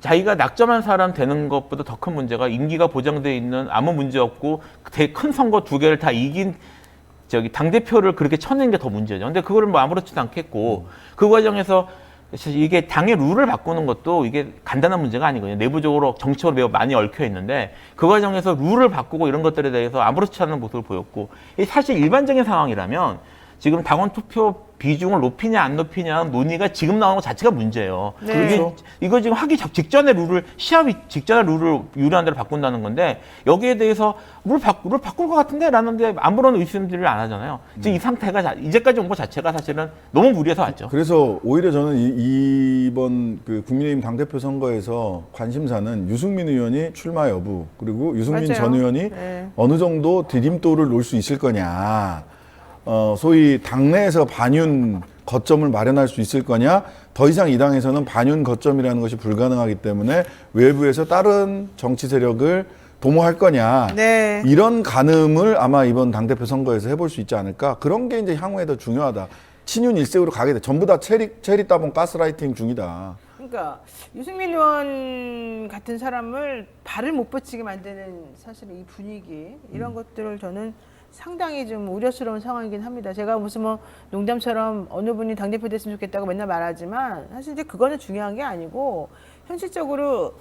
자기가 낙점한 사람 되는 것보다 더 큰 문제가 임기가 보장돼 있는 아무 문제 없고 큰 선거 2개를 다 이긴 당 대표를 그렇게 쳐내는 게 더 문제죠. 근데 그거를 뭐 아무렇지도 않겠고 그 과정에서 이게 당의 룰을 바꾸는 것도 이게 간단한 문제가 아니거든요. 내부적으로 정치적으로 매우 많이 얽혀 있는데 그 과정에서 룰을 바꾸고 이런 것들에 대해서 아무렇지 않은 모습을 보였고 사실 일반적인 상황이라면 지금 당원 투표 비중을 높이냐 안 높이냐 논의가 지금 나오는 것 자체가 문제예요. 네. 그렇죠. 이거 지금 하기 직전에 시합 직전에 룰을 유리한 대로 바꾼다는 건데 여기에 대해서 룰 바꿀 것 같은데 라는데 아무런 의심들을 안 하잖아요. 지금 이 상태가 이제까지 온 것 자체가 사실은 너무 무리해서 왔죠. 그래서 오히려 저는 이번 그 국민의힘 당대표 선거에서 관심사는 유승민 의원이 출마 여부 그리고 유승민 맞아요. 전 의원이 네. 어느 정도 디딤돌을 놓을 수 있을 거냐. 소위 당내에서 반윤 거점을 마련할 수 있을 거냐. 더 이상 이 당에서는 반윤 거점이라는 것이 불가능하기 때문에 외부에서 다른 정치 세력을 도모할 거냐. 네. 이런 가늠을 아마 이번 당대표 선거에서 해볼 수 있지 않을까. 그런 게 이제 향후에 더 중요하다. 친윤 일색으로 가게 돼. 전부 다 체리 따봉 가스라이팅 중이다. 그러니까 유승민 의원 같은 사람을 발을 못 뻗치게 만드는 사실 이 분위기 이런 것들을 저는 상당히 좀 우려스러운 상황이긴 합니다. 제가 무슨 뭐 농담처럼 어느 분이 당대표 됐으면 좋겠다고 맨날 말하지만 사실 이제 그거는 중요한 게 아니고 현실적으로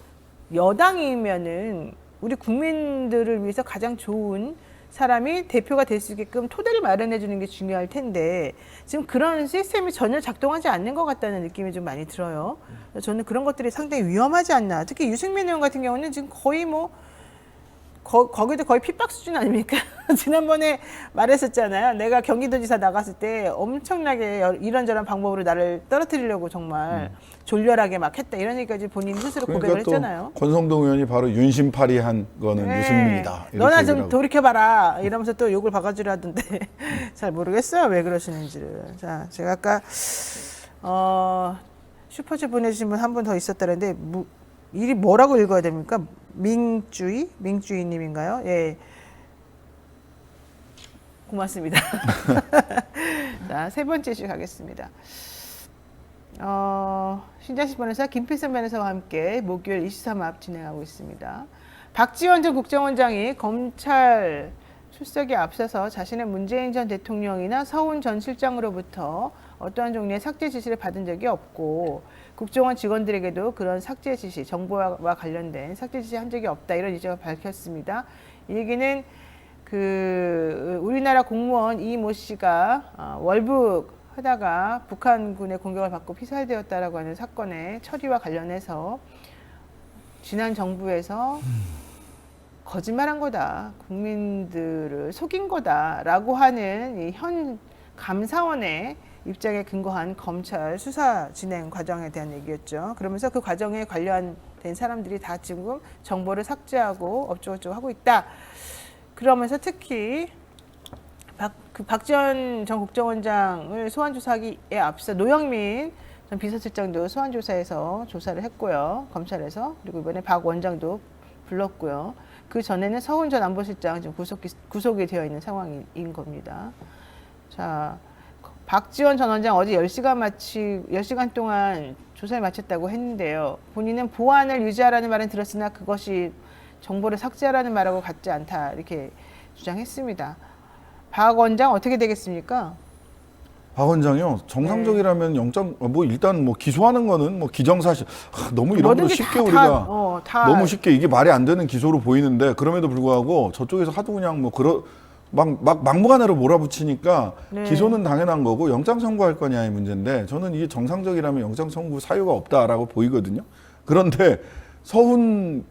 여당이면은 우리 국민들을 위해서 가장 좋은 사람이 대표가 될 수 있게끔 토대를 마련해 주는 게 중요할 텐데 지금 그런 시스템이 전혀 작동하지 않는 것 같다는 느낌이 좀 많이 들어요. 저는 그런 것들이 상당히 위험하지 않나. 특히 유승민 의원 같은 경우는 지금 거의 뭐 거기도 거의 핍박 수준 아닙니까? 지난번에 말했었잖아요. 내가 경기도지사 나갔을 때 엄청나게 이런저런 방법으로 나를 떨어뜨리려고 정말 졸렬하게 막 했다. 이런 얘기까지 본인 스스로 고백을 그러니까 했잖아요. 또 권성동 의원이 바로 윤심파리한 거는 네. 유승민이다. 이렇게 너나 얘기를 좀 하고. 돌이켜봐라. 이러면서 또 욕을 바가지로 하던데 잘 모르겠어요. 왜 그러시는지를. 자, 제가 아까 슈퍼챗 보내주신 분 한 분 더 있었다는데 일이 뭐라고 읽어야 됩니까? 민주이님인가요? 예. 고맙습니다. 자, 세 번째 이슈 가겠습니다. 신장식 변호사, 김필선 변호사와 함께 목요일 23합 진행하고 있습니다. 박지원 전 국정원장이 검찰 출석에 앞서서 자신의 문재인 전 대통령이나 서훈 전 실장으로부터 어떠한 종류의 삭제 지시를 받은 적이 없고 국정원 직원들에게도 그런 삭제 지시, 정보와 관련된 삭제 지시 한 적이 없다, 이런 입장을 밝혔습니다. 이 얘기는 우리나라 공무원 이모 씨가 월북 하다가 북한군의 공격을 받고 피살되었다라고 하는 사건의 처리와 관련해서 지난 정부에서 거짓말한 거다, 국민들을 속인 거다라고 하는 이 현 감사원의 입장에 근거한 검찰 수사 진행 과정에 대한 얘기였죠. 그러면서 그 과정에 관련된 사람들이 다 지금 정보를 삭제하고 어쩌고저쩌고 하고 있다. 그러면서 특히 박지원 전 국정원장을 소환 조사하기에 앞서 노영민 전 비서실장도 소환 조사에서 조사를 했고요. 검찰에서. 그리고 이번에 박 원장도 불렀고요. 그 전에는 서훈 전 안보실장 지금 구속이 되어 있는 상황인 겁니다. 자, 박지원 전 원장 어제 10시간 동안 조사를 마쳤다고 했는데요. 본인은 보안을 유지하라는 말은 들었으나 그것이 정보를 삭제하라는 말하고 같지 않다, 이렇게 주장했습니다. 박 원장 어떻게 되겠습니까? 박 원장이요. 정상적이라면 영장 일단 기소하는 거는 기정사실. 너무 이런 걸 쉽게 우리가 너무 쉽게 이게 말이 안 되는 기소로 보이는데, 그럼에도 불구하고 저쪽에서 하도 그냥 막무가내로 몰아붙이니까 네. 기소는 당연한 거고 영장 청구할 거냐의 문제인데, 저는 이게 정상적이라면 영장 청구 사유가 없다라고 보이거든요. 그런데 서훈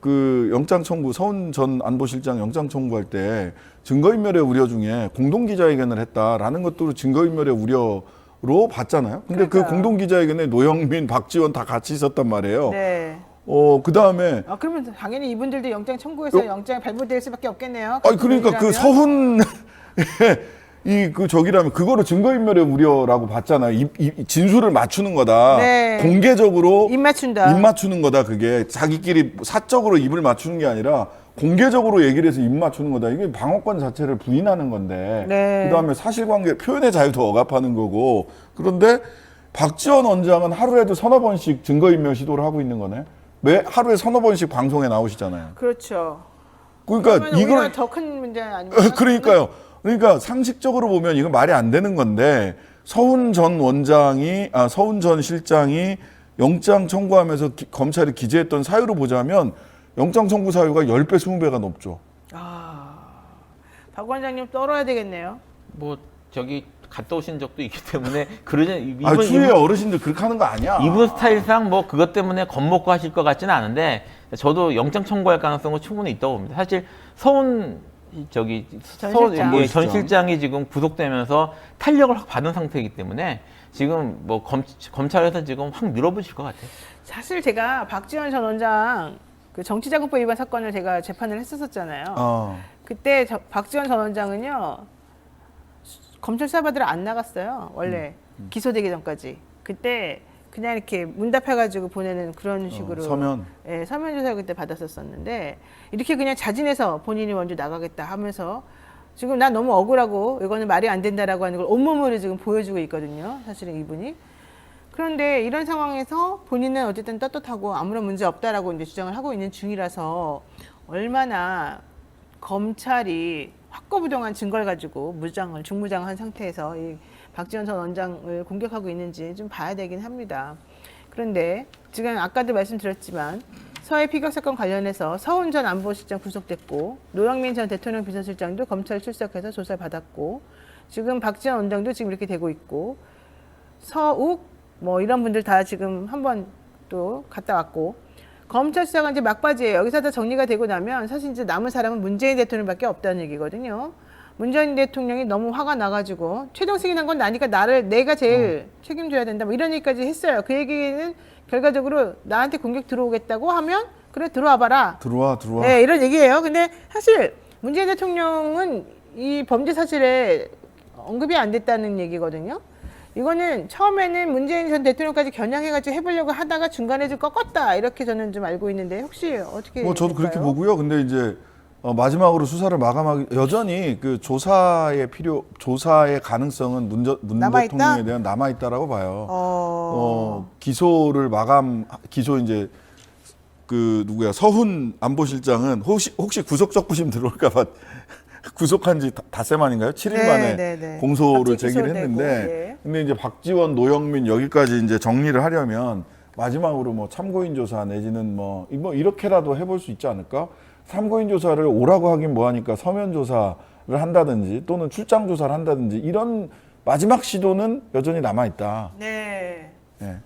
서훈 전 안보실장 영장 청구할 때 증거인멸의 우려 중에 공동기자회견을 했다라는 것도 증거인멸의 우려로 봤잖아요. 근데 그 공동기자회견에 노영민, 박지원 다 같이 있었단 말이에요. 네. 그 다음에. 그러면 당연히 이분들도 영장 청구해서 영장이 발부될 수밖에 없겠네요. 그러니까 그 서훈, 저기라면 그거를 증거인멸의 우려라고 봤잖아요. 진술을 맞추는 거다. 네. 공개적으로 입 맞추는 거다. 그게 자기끼리 사적으로 입을 맞추는 게 아니라 공개적으로 얘기를 해서 입 맞추는 거다. 이게 방어권 자체를 부인하는 건데. 네. 그다음에 사실관계 표현의 자유도 억압하는 거고. 그런데 박지원 원장은 하루에도 서너 번씩 증거인멸 시도를 하고 있는 거네. 매 하루에 서너 번씩 방송에 나오시잖아요. 그렇죠. 그러니까 이건 더 큰 문제 아닙니까? 그러니까요. 그러니까 상식적으로 보면 이건 말이 안 되는 건데, 서훈 전 실장이 영장 청구하면서 검찰이 기재했던 사유로 보자면 영장 청구 사유가 10배, 20배가 높죠. 박 원장님 떨어야 되겠네요. 저기 갔다 오신 적도 있기 때문에 그러지. 주위에 어르신들 그렇게 하는 거 아니야. 이분 스타일상 그것 때문에 겁먹고 하실 것 같지는 않은데, 저도 영장 청구할 가능성은 충분히 있다고 봅니다. 사실 서훈 전 실장이 지금 구속되면서 탄력을 확 받은 상태이기 때문에 지금 검찰에서 지금 확 밀어붙일 것 같아요. 사실 제가 박지원 전 원장 그 정치자금법 위반 사건을 제가 재판을 했었잖아요. 그때 박지원 전 원장은요, 검찰 수사받으러 안 나갔어요. 원래 기소되기 전까지. 그때 그냥 이렇게 문답해가지고 보내는 그런 식으로 서면 조사를 그때 받았었는데, 이렇게 그냥 자진해서 본인이 먼저 나가겠다 하면서 지금 난 너무 억울하고 이거는 말이 안 된다라고 하는 걸 온몸으로 지금 보여주고 있거든요. 사실은 이분이. 그런데 이런 상황에서 본인은 어쨌든 떳떳하고 아무런 문제 없다라고 이제 주장을 하고 있는 중이라서, 얼마나 검찰이 확고부동한 증거를 가지고 중무장한 상태에서 이 박지원 전 원장을 공격하고 있는지 좀 봐야 되긴 합니다. 그런데 지금 아까도 말씀드렸지만 서해 피격 사건 관련해서 서훈 전 안보실장 구속됐고, 노영민 전 대통령 비서실장도 검찰 출석해서 조사를 받았고, 지금 박지원 원장도 지금 이렇게 되고 있고, 서욱 이런 분들 다 지금 한번 또 갔다 왔고, 검찰 수사가 이제 막바지예요. 여기서 다 정리가 되고 나면 사실 이제 남은 사람은 문재인 대통령밖에 없다는 얘기거든요. 문재인 대통령이 너무 화가 나가지고 최종 승인한 건 나니까 내가 제일 책임져야 된다, 이런 얘기까지 했어요. 그 얘기는 결과적으로 나한테 공격 들어오겠다고 하면 그래 들어와봐라. 들어와. 네, 이런 얘기예요. 근데 사실 문재인 대통령은 이 범죄 사실에 언급이 안 됐다는 얘기거든요. 이거는 처음에는 문재인 전 대통령까지 겨냥해가지고 해보려고 하다가 중간에 좀 꺾었다 이렇게 저는 좀 알고 있는데 혹시 어떻게? 뭐 저도 그렇게 될까요? 보고요. 근데 이제 마지막으로 수사를 마감하기 여전히 그 조사의 가능성은 문 남아있다? 대통령에 대한 남아 있다라고 봐요. 기소를 기소 이제 그 누구야 서훈 안보실장은 혹시 구속적부심 들어올까봐 구속한 지 닷새 만인가요? 7일 네, 만에 네, 네. 공소를 갑자기 제기를 기소되고, 했는데, 예. 근데 이제 박지원, 노영민 여기까지 이제 정리를 하려면 마지막으로 뭐 참고인 조사 내지는 뭐 이렇게라도 해볼 수 있지 않을까? 참고인 조사를 오라고 하긴 뭐하니까 서면 조사를 한다든지 또는 출장 조사를 한다든지 이런 마지막 시도는 여전히 남아 있다. 네. 예.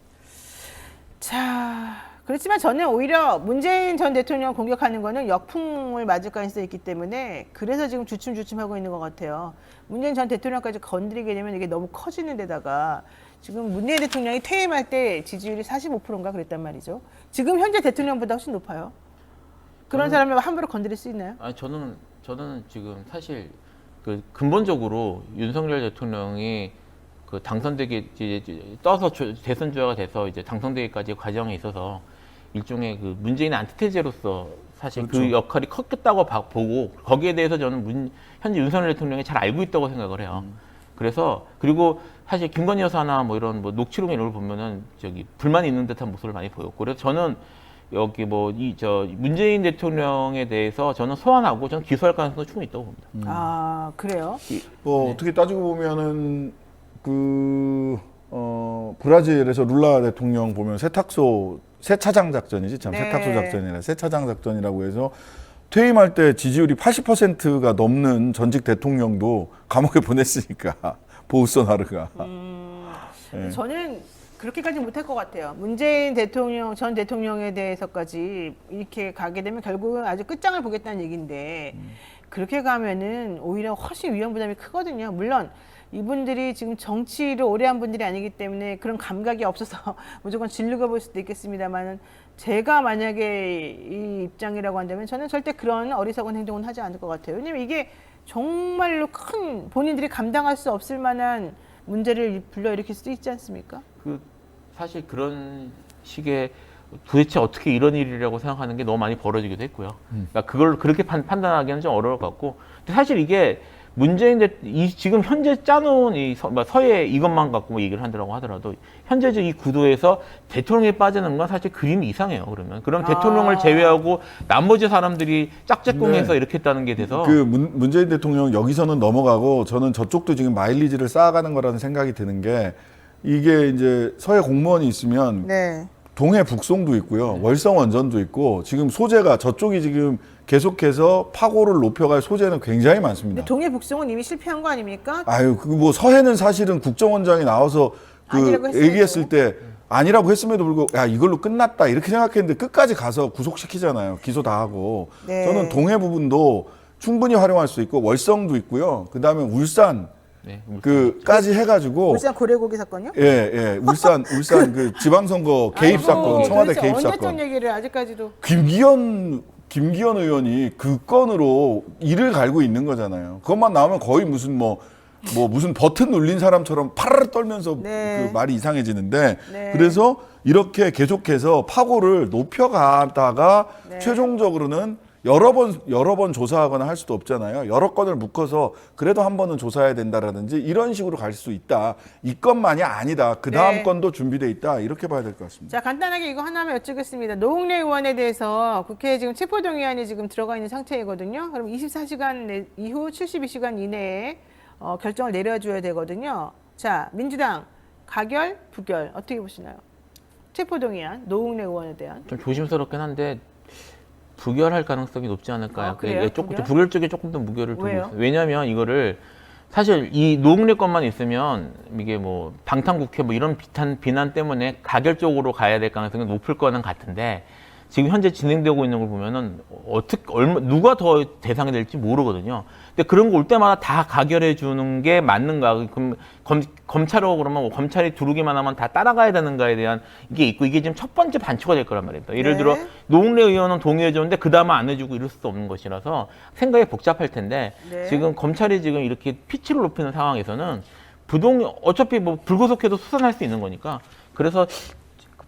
자, 그렇지만 저는 오히려 문재인 전 대통령 공격하는 거는 역풍을 맞을 가능성이 있기 때문에 그래서 지금 주춤주춤하고 있는 것 같아요. 문재인 전 대통령까지 건드리게 되면 이게 너무 커지는 데다가 지금 문재인 대통령이 퇴임할 때 지지율이 45%인가 그랬단 말이죠. 지금 현재 대통령보다 훨씬 높아요. 그런 사람을 함부로 건드릴 수 있나요? 아니 저는 지금 사실 그 근본적으로 윤석열 대통령이 그 당선되기 이제 떠서 대선 주자가 돼서 이제 당선되기까지 과정에 있어서 일종의 그 문재인의 안티테제로서 사실 그 그렇죠. 역할이 컸겠다고 보고 거기에 대해서 저는 현재 윤석열 대통령이 잘 알고 있다고 생각을 해요. 그래서 그리고 사실 김건희 여사나 뭐 이런 뭐 녹취록 이런 걸 보면은 저기 불만이 있는 듯한 모습을 많이 보였고 그래서 저는 여기 뭐 문재인 대통령에 대해서 저는 소환하고 저는 기소할 가능성도 충분히 있다고 봅니다. 아, 그래요? 어떻게 따지고 보면은 브라질에서 룰라 대통령 보면 세차장 작전이지 참 네. 세탁소 작전이 아니라 세차장 작전이라고 해서 퇴임할 때 지지율이 80%가 넘는 전직 대통령도 감옥에 보냈으니까 보우소나르가. 예. 저는 그렇게까지 못할 것 같아요. 문재인 대통령 전 대통령에 대해서까지 이렇게 가게 되면 결국은 아주 끝장을 보겠다는 얘기인데 그렇게 가면은 오히려 훨씬 위험 부담이 크거든요. 물론 이분들이 지금 정치를 오래 한 분들이 아니기 때문에 그런 감각이 없어서 무조건 진루가 볼 수도 있겠습니다만 제가 만약에 이 입장이라고 한다면 저는 절대 그런 어리석은 행동은 하지 않을 것 같아요. 왜냐면 이게 정말로 큰 본인들이 감당할 수 없을 만한 문제를 불러일으킬 수도 있지 않습니까? 사실 그런 식의 도대체 어떻게 이런 일이라고 생각하는 게 너무 많이 벌어지기도 했고요. 그러니까 그걸 그렇게 판단하기는 좀 어려울 것 같고. 근데 사실 이게 지금 현재 짜놓은 서해 이것만 갖고 뭐 얘기를 한다고 하더라도 현재적 이 구도에서 대통령이 빠지는 건 사실 그림이 이상해요. 그럼 대통령을 제외하고 나머지 사람들이 짝짝꿍해서 네. 이렇게 했다는 게 돼서 문재인 대통령 여기서는 넘어가고 저는 저쪽도 지금 마일리지를 쌓아가는 거라는 생각이 드는 게 이게 이제 서해 공무원이 있으면 네. 동해 북송도 있고요. 월성 원전도 있고 지금 소재가 저쪽이 지금 계속해서 파고를 높여갈 소재는 굉장히 많습니다. 근데 동해 북송은 이미 실패한 거 아닙니까? 아유, 뭐 서해는 사실은 국정원장이 나와서 아니라고 했어요. 얘기했을 때 아니라고 했음에도 불구하고 야 이걸로 끝났다 이렇게 생각했는데 끝까지 가서 구속시키잖아요. 기소 다 하고. 네. 저는 동해 부분도 충분히 활용할 수 있고 월성도 있고요. 그다음에 울산 네, 까지 해가지고 울산 고래고기 사건요? 예, 울산 그 지방선거 개입 아이고, 사건, 청와대 도대체 개입 언제 사건. 했던 얘기를 아직까지도 김기현 의원이 그 건으로 이를 갈고 있는 거잖아요. 그것만 나오면 거의 무슨 무슨 버튼 눌린 사람처럼 파르르 떨면서 네. 그 말이 이상해지는데 네. 그래서 이렇게 계속해서 파고를 높여가다가 네. 최종적으로는 여러 번 조사하거나 할 수도 없잖아요. 여러 건을 묶어서 그래도 한 번은 조사해야 된다라든지 이런 식으로 갈 수 있다. 이 건만이 아니다. 그 다음 네. 건도 준비돼 있다. 이렇게 봐야 될 것 같습니다. 자, 간단하게 이거 하나만 여쭙겠습니다. 노웅래 의원에 대해서 국회에 지금 체포동의안이 지금 들어가 있는 상태이거든요. 그럼 24시간 이후 72시간 이내에 결정을 내려줘야 되거든요. 자, 민주당 가결, 부결 어떻게 보시나요? 체포동의안 노웅래 의원에 대한. 좀 조심스럽긴 한데 부결할 가능성이 높지 않을까요? 그래요? 부결 쪽에 조금 더 무게를 두고 왜요? 있어요. 왜냐하면 이거를 사실 이 노웅래 건만 있으면 이게 뭐 방탄국회 뭐 이런 비난 때문에 가결 쪽으로 가야 될 가능성이 높을 거는 같은데 지금 현재 진행되고 있는 걸 보면은 누가 더 대상이 될지 모르거든요. 근데 그런 거 올 때마다 다 가결해 주는 게 맞는가? 그럼 검찰로 그러면 검찰이 두르기만 하면 다 따라가야 되는가에 대한 이게 있고 이게 지금 첫 번째 반초가 될 거란 말입니다. 예를 네. 들어 노웅래 의원은 동의해 줬는데 그 다음은 안 해주고 이럴 수도 없는 것이라서 생각이 복잡할 텐데 네. 지금 검찰이 지금 이렇게 피치를 높이는 상황에서는 어차피 뭐 불구속해도 수사할 수 있는 거니까 그래서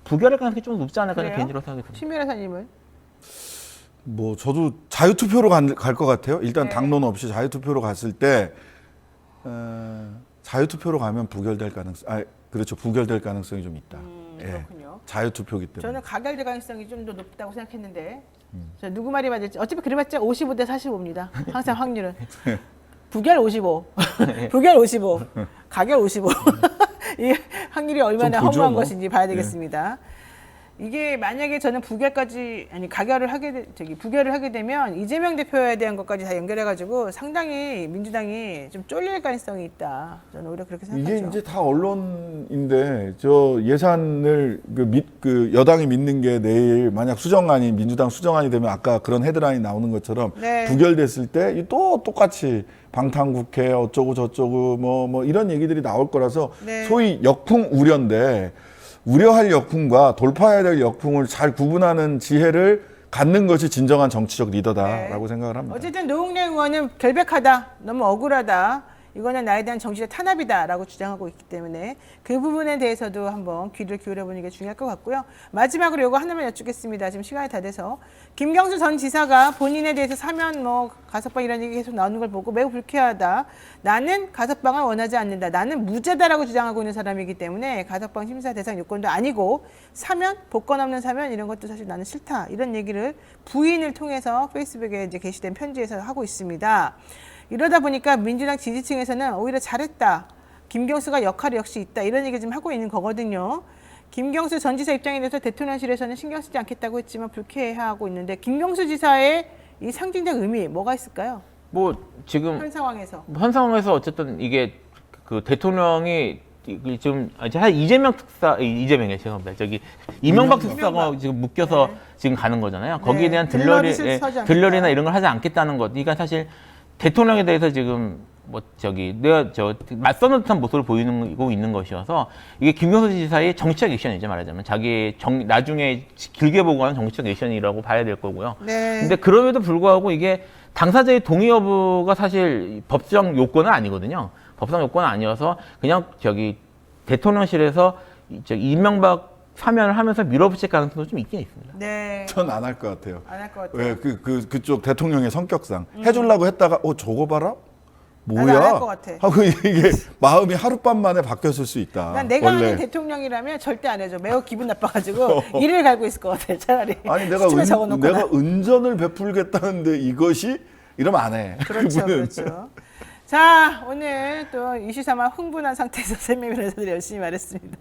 부결할 가능성이 좀 높지 않을까 그래요? 개인적으로 생각이 듭니다. 신 변호사님은? 뭐 저도 자유투표로 갈 것 같아요. 일단 네. 당론 없이 자유투표로 갔을 때 자유투표로 가면 부결될 가능성, 그렇죠. 부결될 가능성이 좀 있다. 예. 그렇군요. 자유투표기 때문에. 저는 가결될 가능성이 좀 더 높다고 생각했는데 저 누구 말이 맞을지 어차피 그래봤자 55대 45입니다. 항상 확률은 부결 55, 부결 55, 가결 55. 이 확률이 얼마나 좀 보죠, 허무한 뭐. 것인지 봐야 되겠습니다. 이게 만약에 저는 부결을 하게 되면 이재명 대표에 대한 것까지 다 연결해가지고 상당히 민주당이 좀 쫄릴 가능성이 있다. 저는 오히려 그렇게 생각하죠. 이게 이제 다 언론인데 저 예산을 그 여당이 믿는 게 내일 만약 수정안이 민주당 수정안이 되면 아까 그런 헤드라인 나오는 것처럼 네. 부결됐을 때 또 똑같이 방탄국회 어쩌고 저쩌고 뭐 이런 얘기들이 나올 거라서 네. 소위 역풍 우려인데 우려할 역풍과 돌파해야 될 역풍을 잘 구분하는 지혜를 갖는 것이 진정한 정치적 리더다라고 네. 생각을 합니다. 어쨌든 노웅래 의원은 결백하다, 너무 억울하다, 이거는 나에 대한 정치적 탄압이다라고 주장하고 있기 때문에 그 부분에 대해서도 한번 귀를 기울여보는 게 중요할 것 같고요. 마지막으로 이거 하나만 여쭙겠습니다. 지금 시간이 다 돼서 김경수 전 지사가 본인에 대해서 사면 가석방 이런 얘기 계속 나오는 걸 보고 매우 불쾌하다. 나는 가석방을 원하지 않는다. 나는 무죄다라고 주장하고 있는 사람이기 때문에 가석방 심사 대상 요건도 아니고 사면, 복권 없는 사면 이런 것도 사실 나는 싫다. 이런 얘기를 부인을 통해서 페이스북에 이제 게시된 편지에서 하고 있습니다. 이러다 보니까 민주당 지지층에서는 오히려 잘했다. 김경수가 역할이 역시 있다. 이런 얘기 좀 하고 있는 거거든요. 김경수 전 지사 입장에 대해서 대통령실에서는 신경 쓰지 않겠다고 했지만 불쾌해하고 있는데 김경수 지사의 이 상징적 의미 뭐가 있을까요? 뭐 지금 현 상황에서. 현 상황에서 어쨌든 이게 그 대통령이 지금 이재명이에요. 죄송합니다. 저기 이명박 특사가 지금 묶여서 네. 지금 가는 거잖아요. 네. 거기에 대한 들러리 서지 않겠다. 들러리나 이런 걸 하지 않겠다는 것. 그러니까 사실 대통령에 대해서 지금 내가 맞서는 듯한 모습을 보이고 있는 것이어서 이게 김경수 지사의 정치적 액션이죠, 말하자면 자기 나중에 길게 보고 하는 정치적 액션이라고 봐야 될 거고요. 네. 근데 그럼에도 불구하고 이게 당사자의 동의 여부가 사실 법정 요건은 아니거든요. 법상 요건은 아니어서 그냥 대통령실에서 이명박 사면을 하면서 밀어붙일 가능성도 좀 있긴 있습니다. 네. 전 안 할 것 같아요. 안 할 것 같아요. 왜 그쪽 대통령의 성격상 해주려고 했다가 저거 봐라 나도 뭐야 안할것 같아. 하고 이게 마음이 하룻밤 만에 바뀌었을 수 있다. 난 내가 원래. 아는 대통령이라면 절대 안 해줘. 매우 기분 나빠가지고 이를 갈고 있을 것 같아. 차라리. 아니 내가 수침에 적어놓거나. 내가 은전을 베풀겠다는데 이것이 이러면 안 해. 그렇죠, 그분은. 그렇죠. 자, 오늘 또 이슈삼아 흥분한 상태에서 세미 변호사들이 열심히 말했습니다.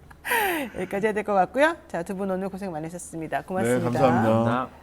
여기까지 해야 될 것 같고요. 자, 두 분 오늘 고생 많으셨습니다. 고맙습니다. 네, 감사합니다. 감사합니다.